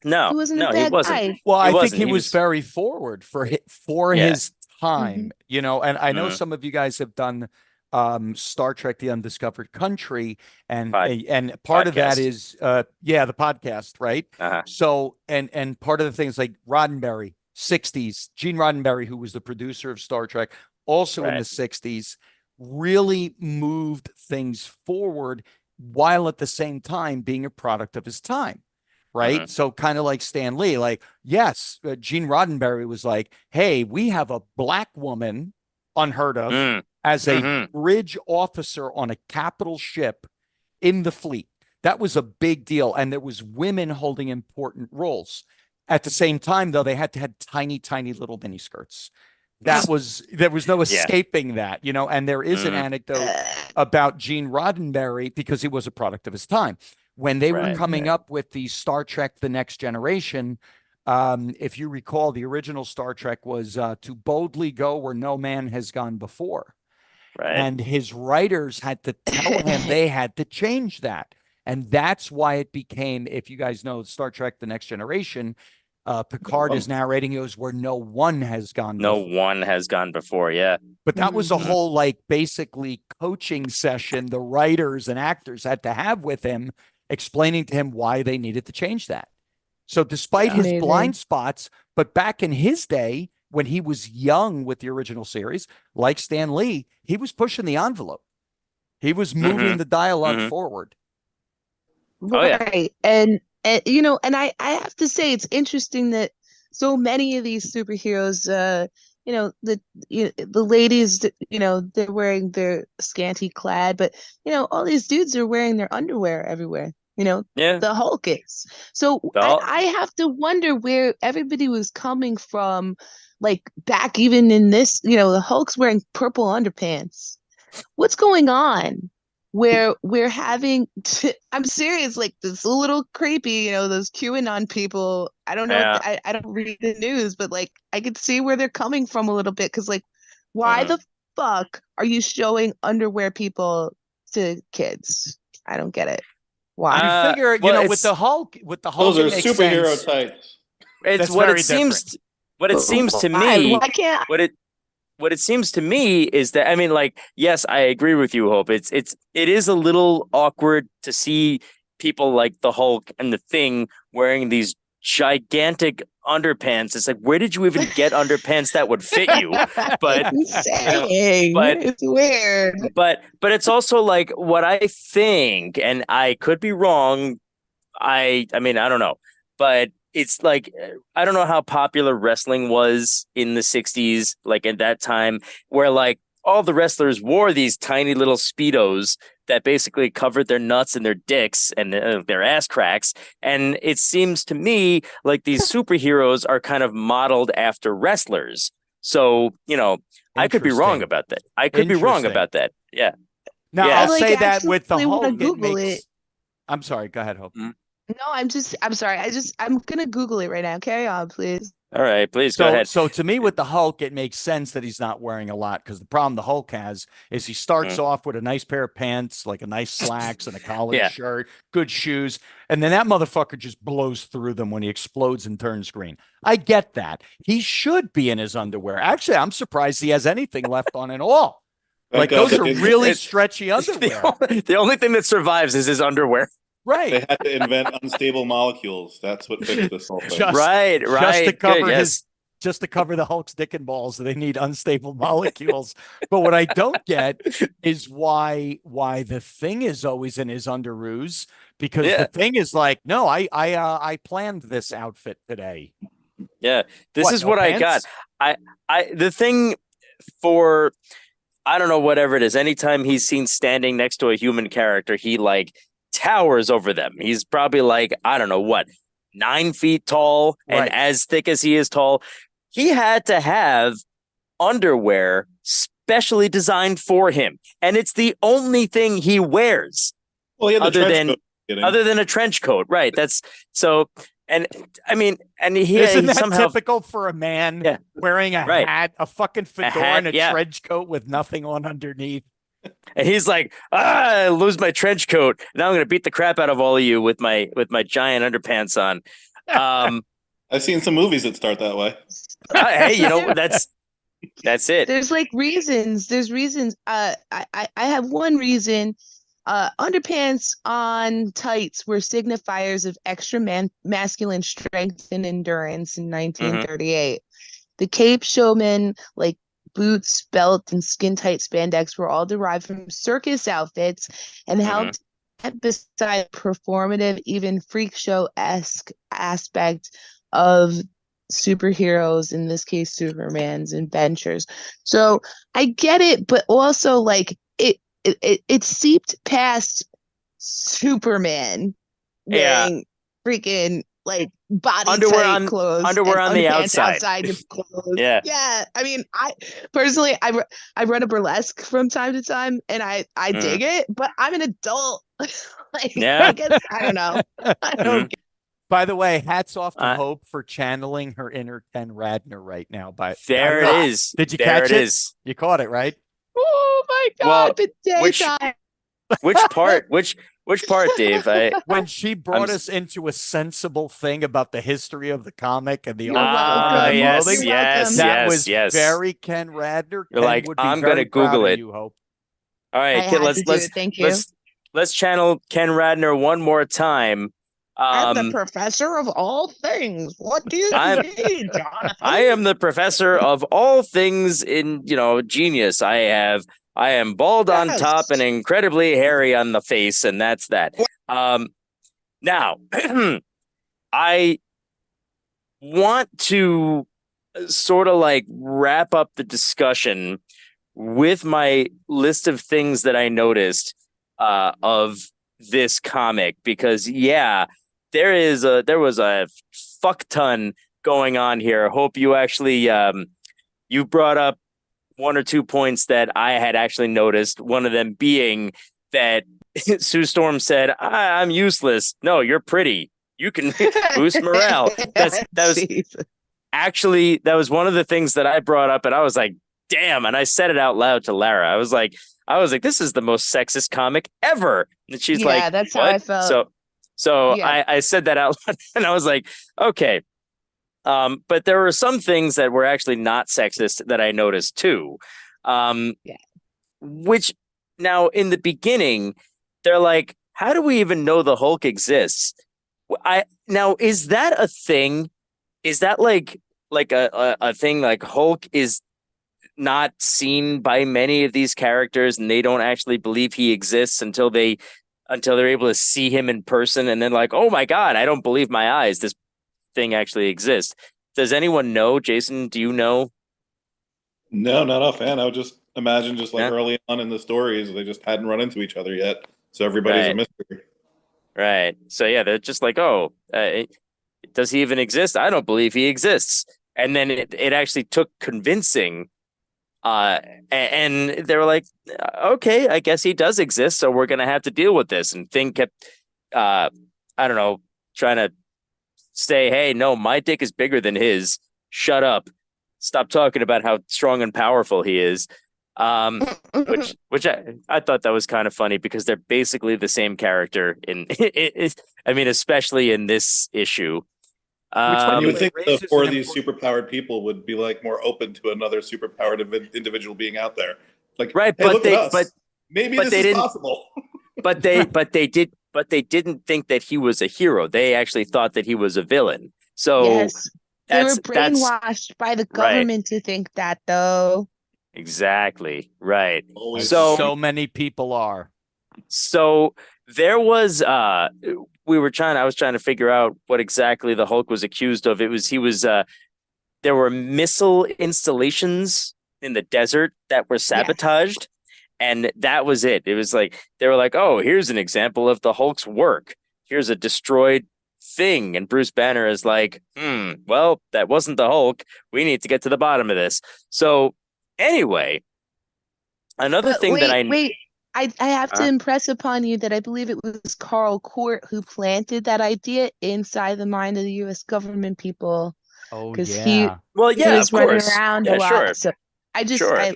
He No, wasn't a no, he bad wasn't. guy. Well, He I think wasn't. he He was was. very forward for Yeah. his Hmm. time, you know, and I know Mm, some of you guys have done Star Trek The Undiscovered Country and part of that podcast. is yeah, the podcast, right? Uh-huh. So and part of the things like Roddenberry, 60s, Gene Roddenberry, who was the producer of Star Trek, also in Right. the 60s, really moved things forward while at the same time being a product of his time. Right. Mm-hmm. So, kind of like Stan Lee, like, yes, Gene Roddenberry was like, hey, we have a black woman, unheard of, Mm, as a mm-hmm. bridge officer on a capital ship in the fleet. That was a big deal. And there was women holding important roles. At the same time, though, they had to have tiny, tiny little miniskirts. There was no Yeah. escaping that, you know, and there is an Mm, anecdote Uh, about Gene Roddenberry because he was a product of his time. when they were Right. coming up with the Star Trek: The Next Generation. If you recall, the original Star Trek was to boldly go where no man has gone before. Right. And his writers had to tell him they had to change that. And that's why it became, if you guys know Star Trek: The Next Generation, Picard is narrating it was where no one has gone No before. one has gone before. Yeah. But that was a whole, like, basically coaching session the writers and actors had to have with him, explaining to him why they needed to change that. So despite his blind spots, but back in his day, when he was young with the original series, like Stan Lee, he was pushing the envelope. He was moving the dialogue forward. Oh, yeah. Right. And you know, and I have to say it's interesting that so many of these superheroes, you know, the ladies, you know, they're wearing their scanty clad, but you know, all these dudes are wearing their underwear everywhere. You know, Yeah. the Hulk is. So I have to wonder where everybody was coming from, like back even in this, you know, the Hulk's wearing purple underpants. What's going on? Where we're having I'm serious, like this a little creepy, you know, those QAnon people. I don't know, Yeah. I don't read the news, but like I could see where they're coming from a little bit, because like why the fuck are you showing underwear people to kids? I don't get it. Why? You figure, you know, with the Hulk, Those are it makes superhero sense. types. It's That's what very it seems. different. What it seems to Why? me. Why can't What it seems to me is that, I mean, like, yes, I agree with you, Hope. It is a little awkward to see people like the Hulk and the Thing wearing these gigantic underpants. It's like, where did you even get underpants that would fit you? But saying, it's weird. But it's also like what I think, and I could be wrong. I mean, I don't know, but it's like, I don't know how popular wrestling was in the 60s, like at that time, where like all the wrestlers wore these tiny little Speedos that basically covered their nuts and their dicks and their ass cracks. And it seems to me like these superheroes are kind of modeled after wrestlers. So, you know, I could be wrong about that. Yeah. Now, Yeah. I'll Like, say that with the actually wanna Hulk, Google it. I'm sorry. Go ahead, Hope. No, I'm sorry. I'm gonna Google it right now. Carry on, please. All right, please go ahead. So to me, with the Hulk, it makes sense that he's not wearing a lot, because the problem the Hulk has is he starts off with a nice pair of pants, like a nice slacks and a collared shirt, good shoes, and then that motherfucker just blows through them when he explodes and turns green. I get that. He should be in his underwear. Actually, I'm surprised he has anything left on at all. Like, those are really stretchy underwear. The only thing that survives is his underwear. Right. They had to invent unstable molecules. That's what fixed this whole thing. Right. Just to cover just to cover the Hulk's dick and balls, they need unstable molecules. But what I don't get is why the Thing is always in his underoos, because the Thing is like, no, I planned this outfit today. Yeah, this is what I got. The Thing, for, I don't know, whatever it is, anytime he's seen standing next to a human character, he like towers over them. He's probably like, I don't know what, 9 feet tall and as thick as he is tall. He had to have underwear specially designed for him, and it's the only thing he wears. Well, other than a trench coat, right? That's so. And I mean, and isn't that somehow typical for a man wearing a hat, a fucking fedora, and a trench coat with nothing on underneath? And he's like, I lose my trench coat. Now I'm going to beat the crap out of all of you with my giant underpants on. I've seen some movies that start that way. Hey, you know, that's it. There's like reasons. There's reasons. I have one reason. Underpants on tights were signifiers of extra masculine strength and endurance in 1938. The Cape Showman, like boots, belt, and skin-tight spandex, were all derived from circus outfits and helped emphasize performative, even freak show-esque aspect of superheroes, in this case Superman's adventures. So I get it, but also like it seeped past Superman wearing freaking like body tight clothes, underwear on the outside of clothes. Yeah. I mean, I personally I run a burlesque from time to time, and I dig it, but I'm an adult Like, Yeah. I guess I don't know. I don't. By the way, hats off to Uh, Hope for channeling her inner Ken Radner right now. There it is. Did you There catch it it? is. You caught it, right? Oh my Well, God! The which daytime. which part? Which part, Dave? When she brought us into a sensible thing about the history of the comic and the You're art form and welcome. the yes, clothing, You're welcome. that was yes. very Ken Radner. You're Ken like, would be I'm very gonna proud Google of it. you, Hope. All I right, had let's to do it. Thank you. let's channel Ken Radner one more time. I'm the professor of all things. What do you I'm- need, Jonathan? I am the professor of all things in, genius. I am bald on Yes. top and incredibly hairy on the face, and that's that. Now, I want to sort of like wrap up the discussion with my list of things that I noticed of this comic, because there was a fuck ton going on here. Hope you actually you brought up one or two points that I had actually noticed. One of them being that Sue Storm said, I'm useless. No, you're pretty. You can boost morale. That was one of the things that I brought up, and I was like, damn. And I said it out loud to Lara. I was like, this is the most sexist comic ever. And she's like, yeah, that's what? how I felt. So Yeah. I said that out loud, and I was like, okay. But there were some things that were actually not sexist that I noticed too. Which now in the beginning, they're like, how do we even know the Hulk exists? Now, is that a thing? Is that like a thing, like Hulk is not seen by many of these characters and they don't actually believe he exists until they're able to see him in person, and then like, oh my God, I don't believe my eyes. This thing actually exists. Does anyone know? Jason, do you know? No, not offhand. I would just imagine just like Yeah. early on in the stories, they just hadn't run into each other yet. So everybody's a Right. mystery. Right. So yeah, they're just like, oh, does he even exist? I don't believe he exists. And then it actually took convincing. And they were like, okay, I guess he does exist. So we're going to have to deal with this. And Thing kept, I don't know, trying to say, hey, no, my dick is bigger than his. Shut up. Stop talking about how strong and powerful he is. Which I thought that was kind of funny, because they're basically the same character I mean, especially in this issue. You would think the raises four an of these superpowered people would be like more open to another superpowered individual being out there. Like, right, hey, but look they at us. Maybe but this they is didn't- possible. but they didn't think that he was a hero. They actually thought that he was a villain. So Yes. They were that's brainwashed by the government to think that, though. exactly right. Always. So many people are. So there was I was trying to figure out what exactly the Hulk was accused of. There were missile installations in the desert that were sabotaged, and that was it. It was like they were like, oh, here's an example of the Hulk's work. Here's a destroyed thing, and Bruce Banner is like, well, that wasn't the Hulk. We need to get to the bottom of this. So anyway, another thing that I have to impress upon you that I believe it was Carl Court who planted that idea inside the mind of the U.S. government people. Oh, because yeah. he was running around a lot. Sure. So I just, Sure. I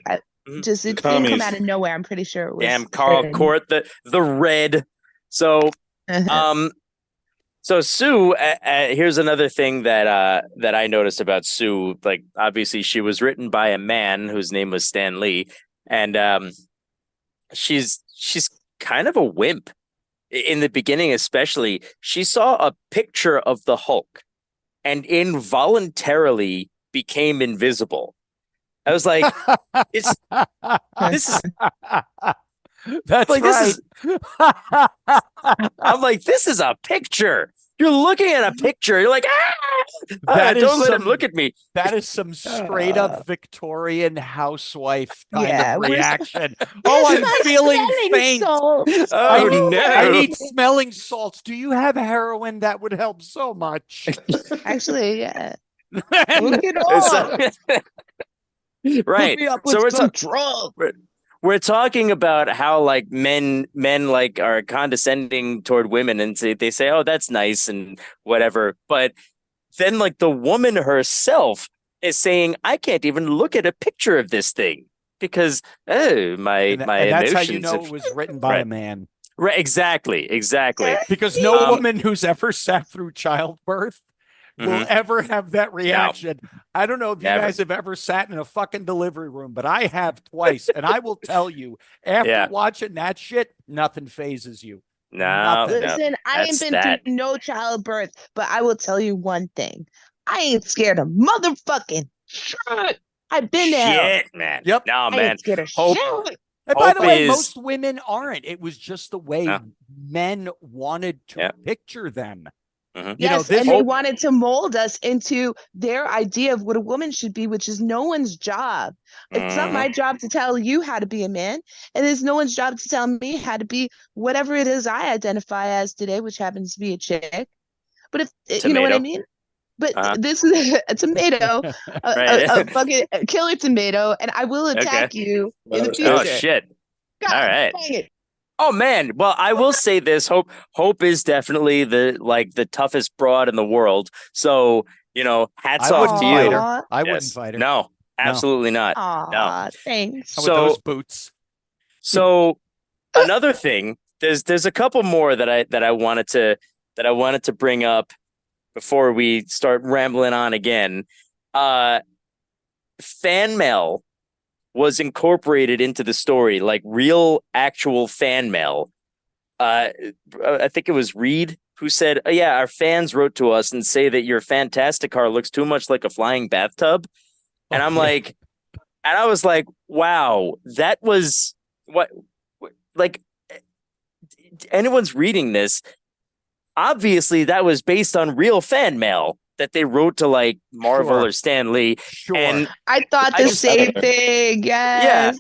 just, it didn't come Commies. out of nowhere. I'm pretty sure it was. Damn Carl him. Court, the red. So so Sue, here's another thing that I noticed about Sue. Like, obviously, she was written by a man whose name was Stan Lee, and she's kind of a wimp. In the beginning, especially, she saw a picture of the Hulk and involuntarily became invisible. I was like, this is That's like, right. I'm like, this is a picture. You're looking at a picture. You're like, don't let him look at me. That is some straight up Victorian housewife kind Yeah, of where's- reaction. Oh, I'm feeling faint. I need smelling salts. Do you have heroin? That would help so much. Actually, yeah. And Look it up. Right. Hook me up So with we're some talking. drugs. we're talking about how like men like are condescending toward women and they say, oh, that's nice and whatever. But then like the woman herself is saying, I can't even look at a picture of this thing because my And emotions. that's how you know it was written by a man. Right. Exactly. Because no woman who's ever sat through childbirth will ever have that reaction. No. I don't know if you guys have ever sat in a fucking delivery room, but I have twice. And I will tell you, after watching that shit, nothing phases you. No. Listen, I ain't been through no childbirth, but I will tell you one thing. I ain't scared of motherfucking shit. I've been there. Shit, man. Yep. No, man. I ain't scared of shit. And by the way, most women aren't. It was just the way men wanted to picture them. Mm-hmm. Yes, and they wanted to mold us into their idea of what a woman should be, which is no one's job. It's not my job to tell you how to be a man, and it's no one's job to tell me how to be whatever it is I identify as today, which happens to be a chick. But if you know what I mean? But this is a tomato, a fucking killer tomato, and I will attack you in the future. Oh shit! God, all right. Dang it. Oh man, well I will say this: Hope is definitely the toughest broad in the world. So hats off to you. I wouldn't fight her. No, absolutely not. No, thanks. With those boots. So another thing, there's a couple more that I wanted to bring up before we start rambling on again. Fan mail was incorporated into the story, like real, actual fan mail. I think it was Reed who said, oh, yeah, our fans wrote to us and say that your Fantastic car looks too much like a flying bathtub. And I'm like, and I was like, wow, that was what, like, anyone's reading this. Obviously, that was based on real fan mail that they wrote to like Marvel or Stan Lee. Sure. And I thought the same thing. Yes. Yeah.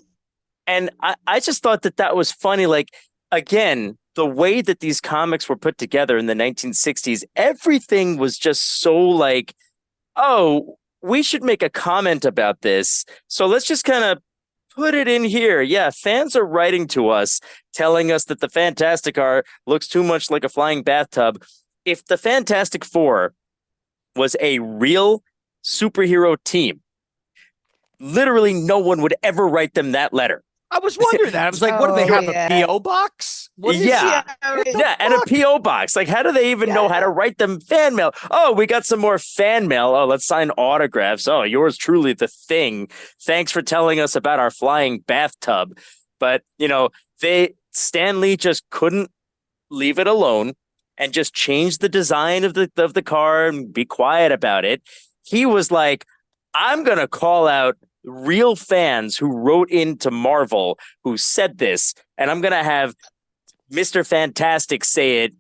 And I just thought that was funny. Like, again, the way that these comics were put together in the 1960s, everything was just so like, oh, we should make a comment about this. So let's just kind of put it in here. Yeah, fans are writing to us telling us that the Fantastic Car looks too much like a flying bathtub. If the Fantastic Four was a real superhero team, literally no one would ever write them that letter. I was wondering that. I was like, what do they have, a P.O. box? Yeah, and a P.O. box. Like, how do they even know how to write them fan mail? Oh, we got some more fan mail. Oh, let's sign autographs. Oh, yours truly, the Thing. Thanks for telling us about our flying bathtub. But, Stan Lee just couldn't leave it alone and just change the design of the car and be quiet about it. He was like, I'm going to call out real fans who wrote into Marvel who said this, and I'm going to have Mr. Fantastic say it,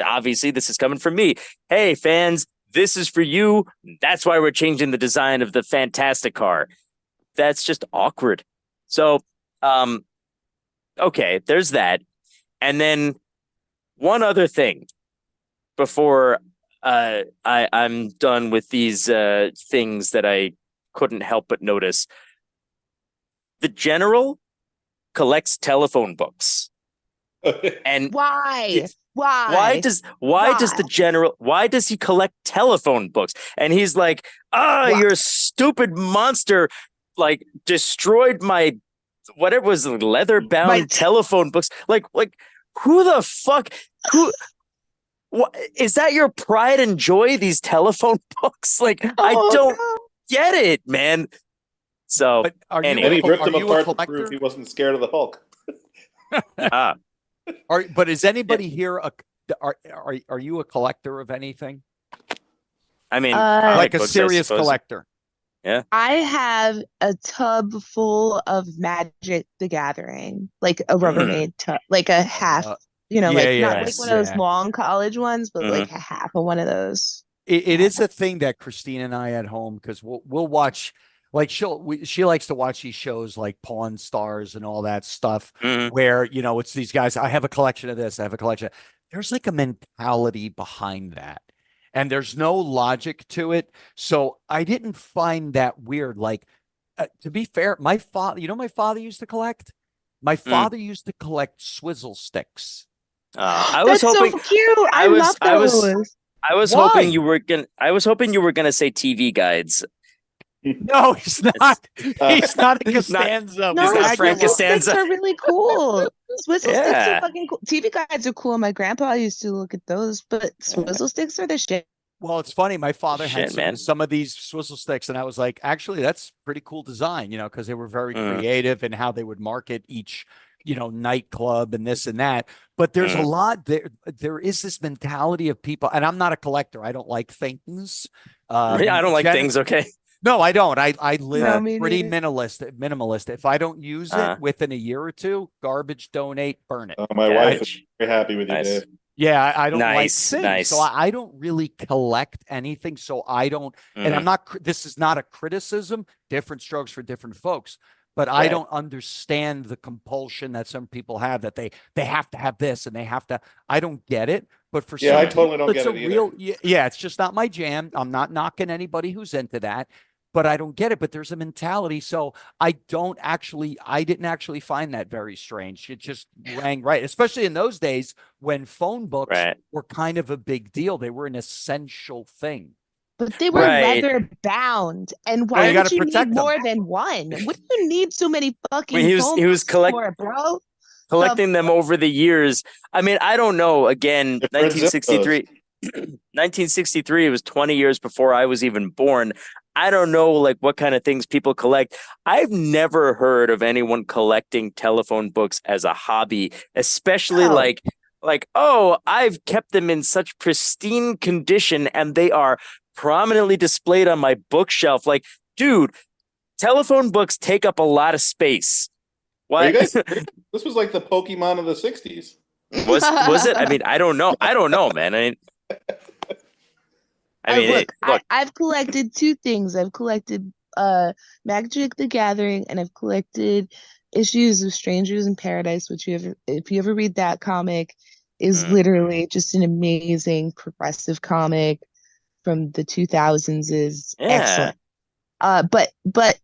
obviously this is coming from me. Hey, fans, this is for you. That's why we're changing the design of the Fantastic Car. That's just awkward. So, okay, there's that. And then one other thing before I'm done with these things that I couldn't help but notice. The General collects telephone books. And why? Why does the General, why does he collect telephone books? And he's like, you're a stupid monster, like destroyed my whatever was leather bound telephone books. Like who the fuck what is that your pride and joy, these telephone books? Like, I don't get it, man. So anyway. And he ripped him apart to prove he wasn't scared of the Hulk. But is anybody here are you a collector of anything? I mean, like a serious collector. Yeah. I have a tub full of Magic the Gathering, like a Rubbermaid tub, like a half, not like one of those long college ones, but like a half of one of those. It is a thing that Christine and I at home, because we'll watch, like she likes to watch these shows like Pawn Stars and all that stuff, where it's these guys. I have a collection of this. I have a collection. There's like a mentality behind that, and there's no logic to it. So I didn't find that weird. Like to be fair, my father, my father used to collect? My father used to collect swizzle sticks. I was That's hoping so cute. I I was love I was those. I was Why? hoping you were gonna say TV guides. No, he's not. He's not a Costanza. No, not Frank swizzle sticks Costanza. are really cool. Swizzle sticks are Yeah. fucking cool. TV guides are cool. My grandpa used to look at those, but swizzle sticks are the shit. Well, it's funny. My father had Shit, man. some of these swizzle sticks, and I was like, actually, that's pretty cool design, because they were very Mm. creative in how they would market each, nightclub and this and that. But there's a lot there. There is this mentality of people, and I'm not a collector. I don't like things. I don't like things. Okay. No, I don't. I live No, me pretty neither. minimalist. If I don't use it within a year or two, garbage, donate, burn it. My Yeah. wife is very happy with you, Nice. Dave. Yeah, I don't like Nice, things. nice. So I don't really collect anything. So I don't, and I'm not, this is not a criticism, different strokes for different folks, but I Right. don't understand the compulsion that some people have that they have to have this and they have to, I don't get it. But for Yeah, some I totally people, don't it's get a it real, yeah, it's just not my jam. I'm not knocking anybody who's into that, but I don't get it. But there's a mentality. So I didn't actually find that very strange. It just rang right, especially in those days when phone books Right. were kind of a big deal. They were an essential thing. But they were Right. leather bound. And you why gotta would you protect need them. more than one? What do you need so many fucking He was phone books collect- for, bro? collecting them over the years. I mean, I don't know. Again, Different zip 1963. 1963. It was 20 years before I was even born. I don't know, like, what kind of things people collect. I've never heard of anyone collecting telephone books as a hobby, especially No. like, oh, I've kept them in such pristine condition and they are prominently displayed on my bookshelf. Like, dude, telephone books take up a lot of space. Are Why? you guys, this was like the Pokemon of the 60s. Was it? I mean, I don't know. I don't know, man. I've collected two things. I've collected Magic the Gathering, and I've collected issues of Strangers in Paradise, which if you ever read that comic, is literally just an amazing progressive comic from the 2000s. Is excellent. But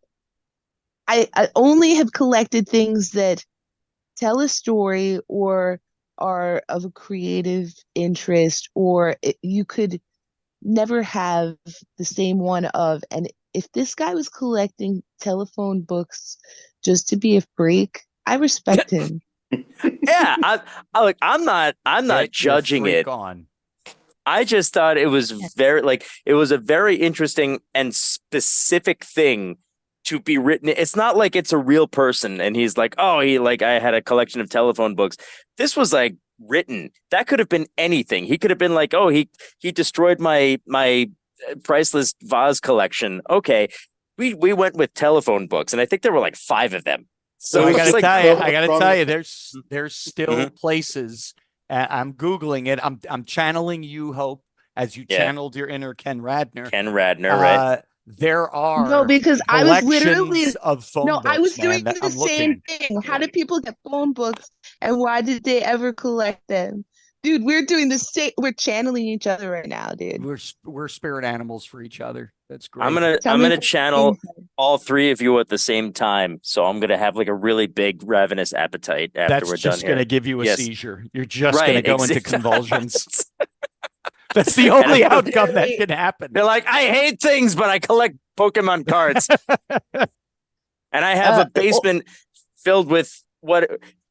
I only have collected things that tell a story or are of a creative interest, or you could never have the same one of. And if this guy was collecting telephone books just to be a freak, I respect him. Yeah, I'm not judging it. I just thought it was it was a very interesting and specific thing to be written. It's not like it's a real person and he's like, oh, I had a collection of telephone books. This was like written. That could have been anything. He could have been like, oh, he destroyed my priceless vase collection. Okay. We went with telephone books, and I think there were like 5 of them. So I gotta tell you, there's still places. I'm Googling it. I'm channeling you, Hope, as you channeled your inner Ken Radner. Right? There are no, because I was literally of phone books, I was doing man, the same thing. How did people get phone books, and why did they ever collect them? Dude, we're doing the same. We're channeling each other right now, dude. We're spirit animals for each other. That's great. I'm gonna channel all 3 of you at the same time. So I'm gonna have like a really big ravenous appetite after we're done here. That's just gonna give you a seizure. You're just gonna go into convulsions. That's the only outcome that can happen. They're like, I hate things, but I collect Pokemon cards. And I have a basement filled with what?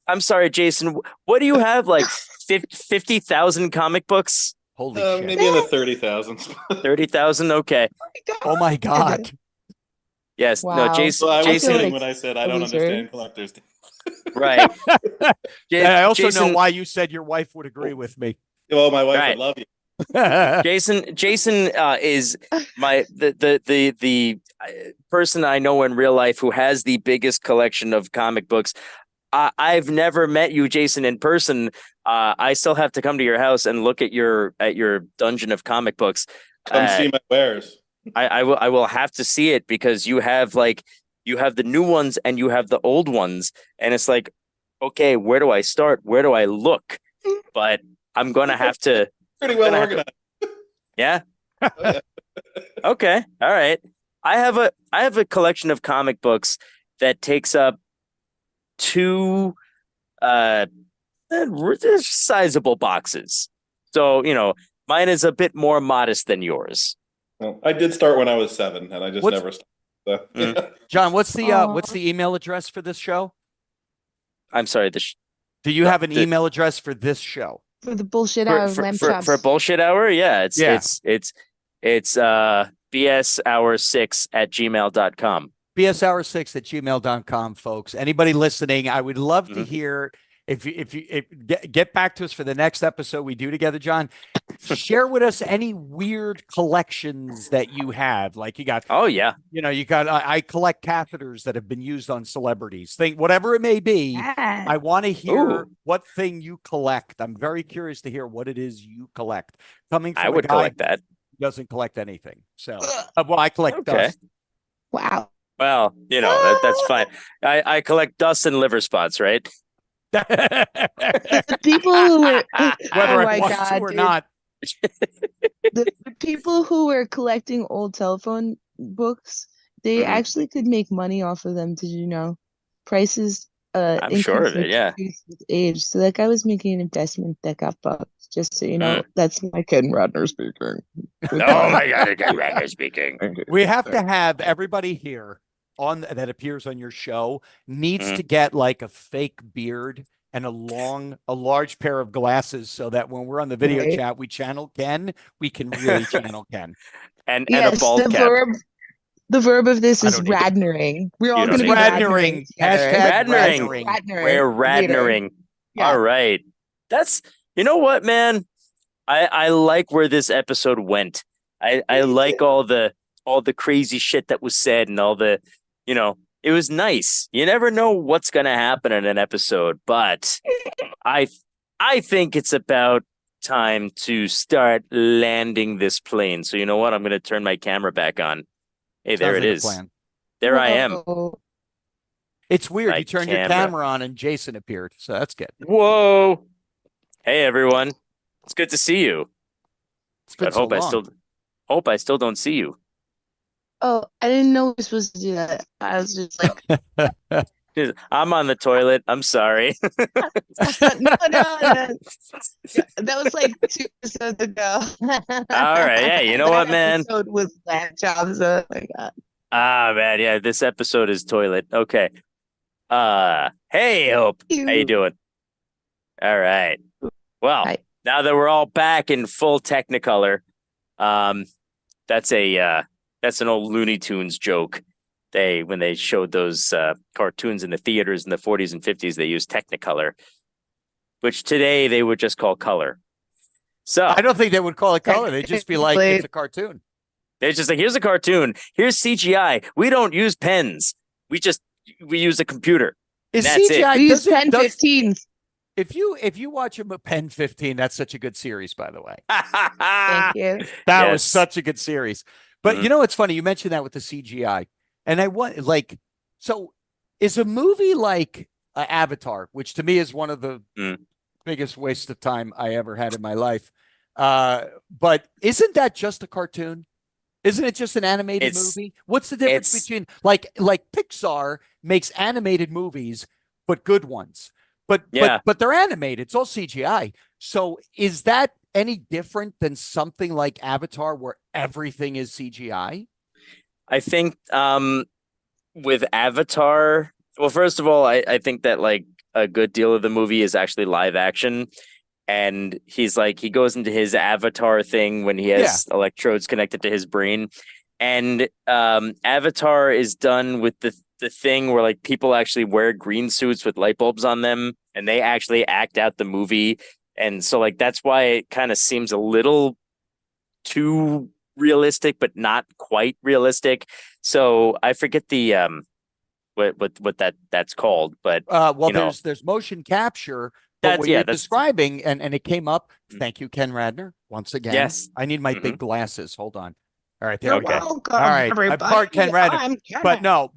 I'm sorry, Jason. What do you have? Like 50,000 comic books? Holy shit. Maybe in the 30,000s. 30,000? Okay. Oh my God. Yes. Wow. No, Jason. Well, I was Jason, kidding when I said I don't understand collectors. Right. And I also know why you said your wife would agree with me. Well, my wife would love you. Jason is the person I know in real life who has the biggest collection of comic books. I've never met you, Jason, in person. I still have to come to your house and look at your dungeon of comic books. Come see my wares. I will have to see it because you have the new ones and you have the old ones, and it's like, okay, where do I start? Where do I look? But I'm gonna have to. Pretty well organized. Yeah. Oh, yeah. Okay. All right. I have a collection of comic books that takes up two sizable boxes. So, mine is a bit more modest than yours. Well, I did start when I was 7, and I just never stopped. So, John, what's the email address for this show? I'm sorry. Do you have an email address for this show? For the bullshit hour of lamb chops. For bullshit hour? Yeah, it's bshour6@gmail.com. bshour6@gmail.com, folks. Anybody listening, I would love to hear if you get back to us for the next episode we do together, John. Share with us any weird collections that you have. Like you got, I collect catheters that have been used on celebrities. Think whatever it may be. I want to hear what thing you collect. I'm very curious to hear what it is you collect. Coming from I would a guy collect that. who doesn't collect anything. So, well, I collect dust. Wow. Well, that's fine. I collect dust and liver spots, right? The people who were whether I want to or not. The people who were collecting old telephone books, they actually could make money off of them. Did you know? Prices I'm sure of it, yeah. With age. So that guy was making an investment that got bucked. Just so you know, that's my Ken Radner speaking. Oh my God, Ken Radner speaking. We have to have everybody here that appears on your show needs to get like a fake beard and a large pair of glasses so that when we're on the video chat, we channel Ken. We can really channel Ken. And a bald cap. The verb of this is radnering. We're all going to be radnering. Radnering. We're radnering. Yeah. All right. That's, you know what, man? I like where this episode went. I like all the crazy shit that was said and all the, it was nice. You never know what's going to happen in an episode, but I think it's about time to start landing this plane. So you know what? I'm going to turn my camera back on. Hey, there it is. There I am. It's weird. You turned your camera on and Jason appeared. So that's good. Whoa. Hey, everyone. It's good to see you. But hope I still don't see you. Oh, I didn't know we were supposed to do that. I was just like, I'm on the toilet. I'm sorry. no. That was like 2 episodes ago. All right. Yeah, you know what, man? Episode was lamb chops. Oh my God. Ah, man. Yeah, this episode is toilet. Okay. Hey, Hope. How you doing? All right. Well, now that we're all back in full Technicolor, that's an old Looney Tunes joke. When they showed those cartoons in the theaters in the 40s and 50s, they used Technicolor, which today they would just call color. So I don't think they would call it color. They'd just be like, it's a cartoon. They're just like, here's a cartoon. Here's CGI. We don't use pens. We use a computer. Is CGI? We use Pen 15. If you watch a Pen 15, that's such a good series, by the way. Thank you. That was such a good series. But you know what's funny? You mentioned that with the CGI. And I want so is a movie like Avatar, which to me is one of the biggest waste of time I ever had in my life. But isn't that just a cartoon? Isn't it just an animated movie? What's the difference between like Pixar makes animated movies, but good ones? But they're animated. It's all CGI. So is that any different than something like Avatar where everything is CGI? I think with Avatar, well, first of all, I think that like a good deal of the movie is actually live action. And he goes into his avatar thing when he has electrodes connected to his brain. And Avatar is done with the thing where like people actually wear green suits with light bulbs on them and they actually act out the movie. And so like that's why it kind of seems a little too realistic, but not quite realistic. So I forget the what that's called, but there's motion capture. But what you're describing, and it came up. Thank you, Ken Radner, once again. Yes, I need my big glasses. Hold on. All right, there we go. All right, I'm part Ken Radner,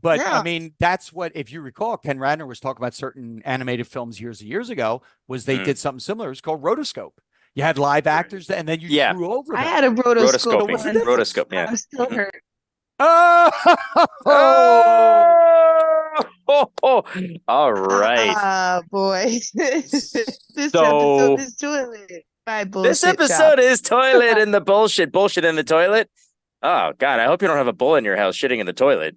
but I mean that's what, if you recall, Ken Radner was talking about certain animated films years and years ago. Was they did something similar? It's called rotoscope. You had live actors, and then you drew over them. I had a rotoscope. Rotoscope. Yeah, I'm still hurt. Oh, all right. Ah, boy. This So episode is toilet. My this bullshit shop. episode is toilet in the bullshit. Bullshit in the toilet. Oh God, I hope you don't have a bull in your house shitting in the toilet.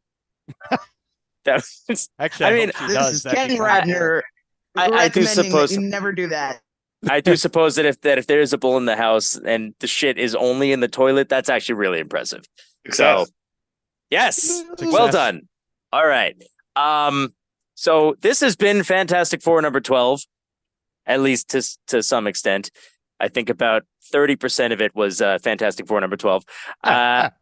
That was, Actually, I I mean, hope she This does. is That'd be Ken kind of cool. Radner I do recommending that suppose you never do that. I do suppose that if there is a bull in the house and the shit is only in the toilet, that's actually really impressive. So Success. yes, Success. well done. All right. So this has been Fantastic Four number 12, at least to some extent. I think about 30% of it was Fantastic Four number 12. But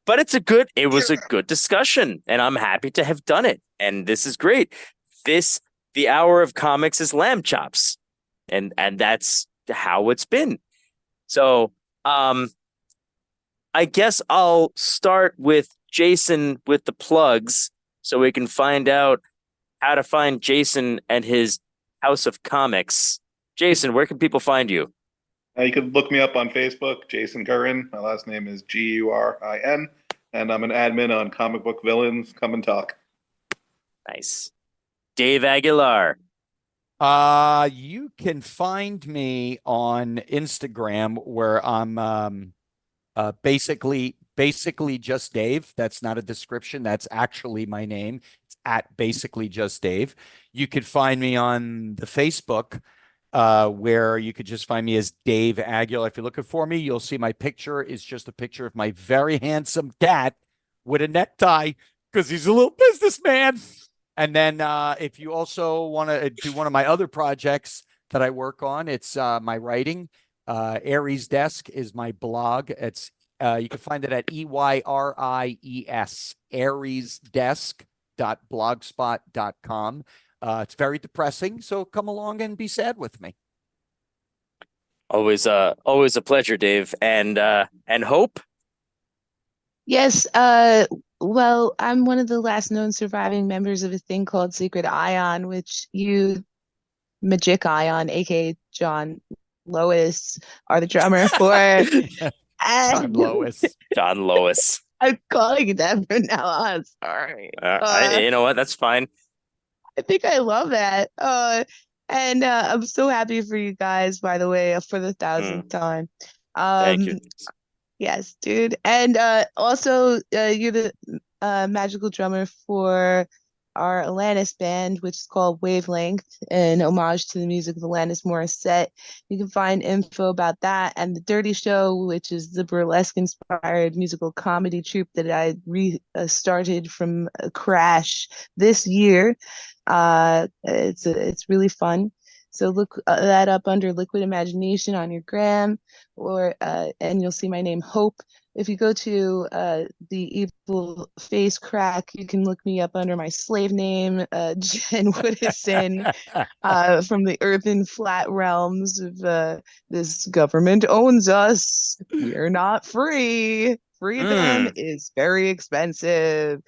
it was a good discussion, and I'm happy to have done it. And this is great. The hour of comics is lamb chops. And that's how it's been. So I guess I'll start with Jason with the plugs so we can find out how to find Jason and his House of Comics. Jason, where can people find you? You can look me up on Facebook, Jason Gurin. My last name is Gurin, and I'm an admin on Comic Book Villains. Come and talk. Nice. Dave Aguilar. You can find me on Instagram where I'm basically just Dave. That's not a description. That's actually my name. It's at basically just Dave. You could find me on the Facebook where you could just find me as Dave Aguilar. If you're looking for me, you'll see my picture is just a picture of my very handsome cat with a necktie because he's a little businessman. And then if you also want to do one of my other projects that I work on, it's my writing. Aries Desk is my blog. It's you can find it at EYRIES, ariesdesk.blogspot.com. It's very depressing, so come along and be sad with me. Always a pleasure, Dave. And Hope. Yes, well, I'm one of the last known surviving members of a thing called Secret Ion, which you, Magic Ion, aka John Lois, are the drummer for. John Lois. John Lois. I'm calling it that from now on. Sorry. You know what? That's fine. I think I love that. And I'm so happy for you guys, by the way, for the 1,000th time. Thank you. Yes, dude. And also, you're the magical drummer for our Alanis band, which is called Wavelength, in homage to the music of Alanis Morissette. You can find info about that and The Dirty Show, which is the burlesque-inspired musical comedy troupe that I started from a crash this year. It's really fun. So look that up under Liquid Imagination on your gram, or and you'll see my name Hope. If you go to the Evil Face Crack, you can look me up under my slave name, Jen Woodison, from the urban flat realms of this government owns us. We're not free. Freedom is very expensive.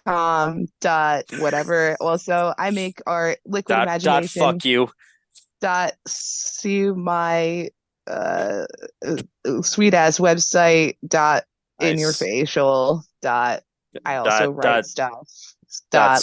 .com whatever. Also, I make art, Liquid Imagination. Fuck you. See my sweet ass website. In your facial. I also write stuff.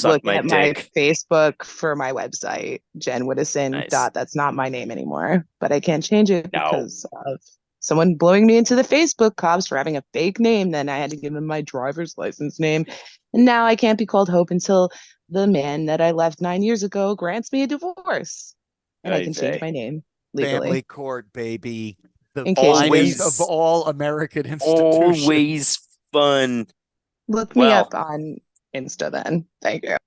Look at my Facebook for my website, Jen Woodison. Nice. That's not my name anymore, but I can't change it because of someone blowing me into the Facebook cops for having a fake name. Then I had to give them my driver's license name. And now I can't be called Hope until the man that I left 9 years ago grants me a divorce. And I can change my name legally. Family court, baby. The always of all American institutions. Always fun. Look me up on Insta then. Thank you.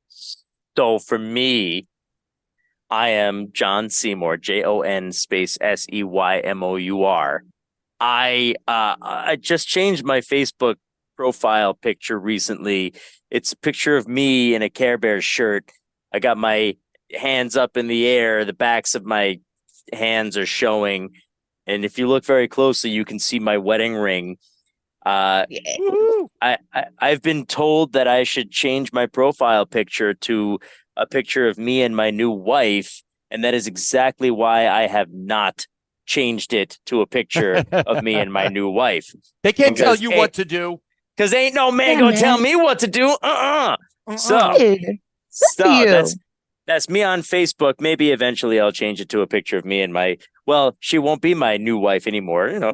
So for me, I am John Seymour, JON space SEYMOUR. I just changed my Facebook profile picture recently. It's a picture of me in a Care Bears shirt. I got my hands up in the air. The backs of my hands are showing. And if you look very closely, you can see my wedding ring. I've been told that I should change my profile picture to a picture of me and my new wife. And that is exactly why I have not changed it to a picture of me and my new wife. They can't tell you what to do. Because ain't no man Yeah, gonna tell man. me what to do. So, Dude, good for you. that's me on Facebook. Maybe eventually I'll change it to a picture of me and she won't be my new wife anymore.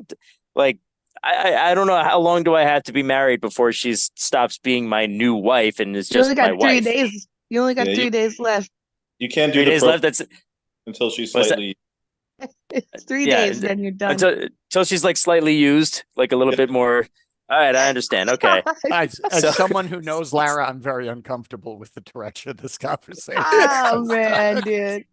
Like I don't know how long do I have to be married before she stops being my new wife and is You only just my got 3 wife. days. You only got Yeah, 3 days left. You can't do 3 the days left. That's until she's What's that? slightly. It's 3 yeah, days, then you're done. until she's like slightly used, like a little bit more. All right, I understand. Okay. As So- someone who knows Lara, I'm very uncomfortable with the direction of this conversation. Oh man, dude.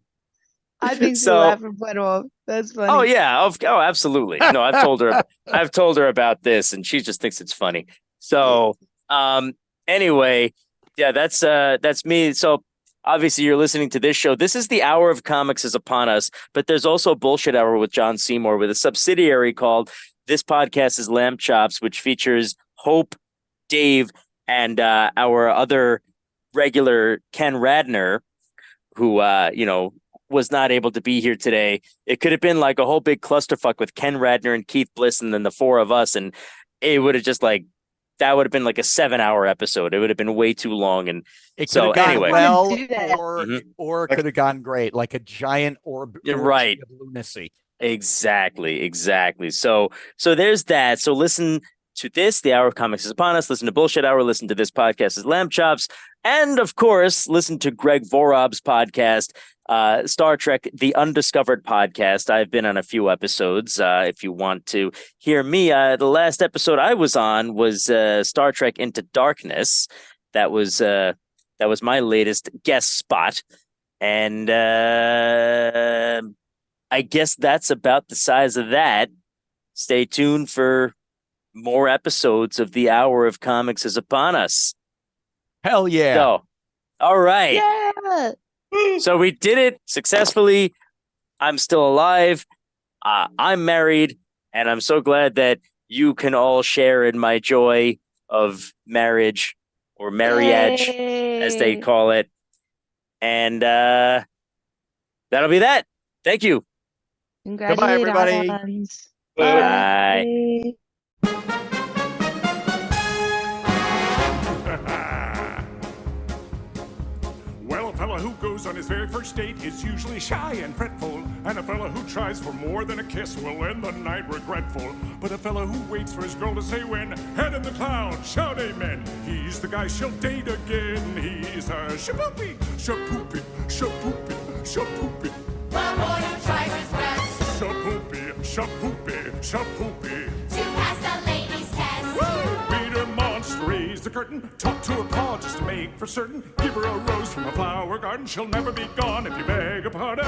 I think she'll So- laugh her butt off. That's funny. Oh yeah. Absolutely. No, I've told her about this, and she just thinks it's funny. So, anyway, yeah, that's me. So obviously you're listening to this show. This is the Hour of Comics is upon us, but there's also a Bullshit Hour with John Seymour with a subsidiary called This Podcast is Lamb Chops, which features Hope, Dave, and our other regular Ken Radner, who was not able to be here today. It could have been like a whole big clusterfuck with Ken Radner and Keith Bliss and then the four of us, and it would have just that would have been like a 7-hour episode. It would have been way too long. And It could so have gone anyway, well, Do that. or it could have gone great, like a giant orb. You're right. Of lunacy. Exactly. So there's that. So listen to this. The Hour of Comics is upon us. Listen to Bullshit Hour. Listen to This Podcast is Lamb Chops. And of course, listen to Greg Vorob's podcast, Star Trek, The Undiscovered Podcast. I've been on a few episodes. If you want to hear me, the last episode I was on was Star Trek Into Darkness. That was my latest guest spot. And I guess that's about the size of that. Stay tuned for more episodes of The Hour of Comics is upon us. Hell yeah. So, all right. Yeah. So we did it successfully. I'm still alive. I'm married, and I'm so glad that you can all share in my joy of marriage or marriage, as they Yay. call it. And that'll be that. Thank you. Goodbye, everybody. Congratulations. Bye. Well, a fella who goes on his very first date is usually shy and fretful, and a fella who tries for more than a kiss will end the night regretful. But a fella who waits for his girl to say when, head in the clouds, shout amen. He's the guy she'll date again. He's a shapoopy, shapoopy, shapoopy, shapoopy. The boy who tries his best Shapoopy, shapoopy, shapoopy. to pass the ladies' test. Read her monster, raise the curtain, talk to her paw just to make for certain. Give her a rose from a flower garden, she'll never be gone if you beg a pardon.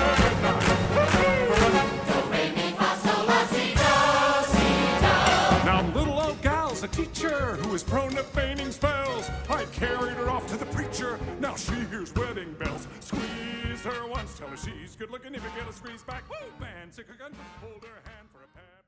Now little old gal's a teacher who is prone to feigning spells. I carried her off to the preacher, now she hears wedding bells. Squeeze her once, tell her she's good looking. If you get a squeeze back, woo, fancy cooking. Hold her hand for a pat.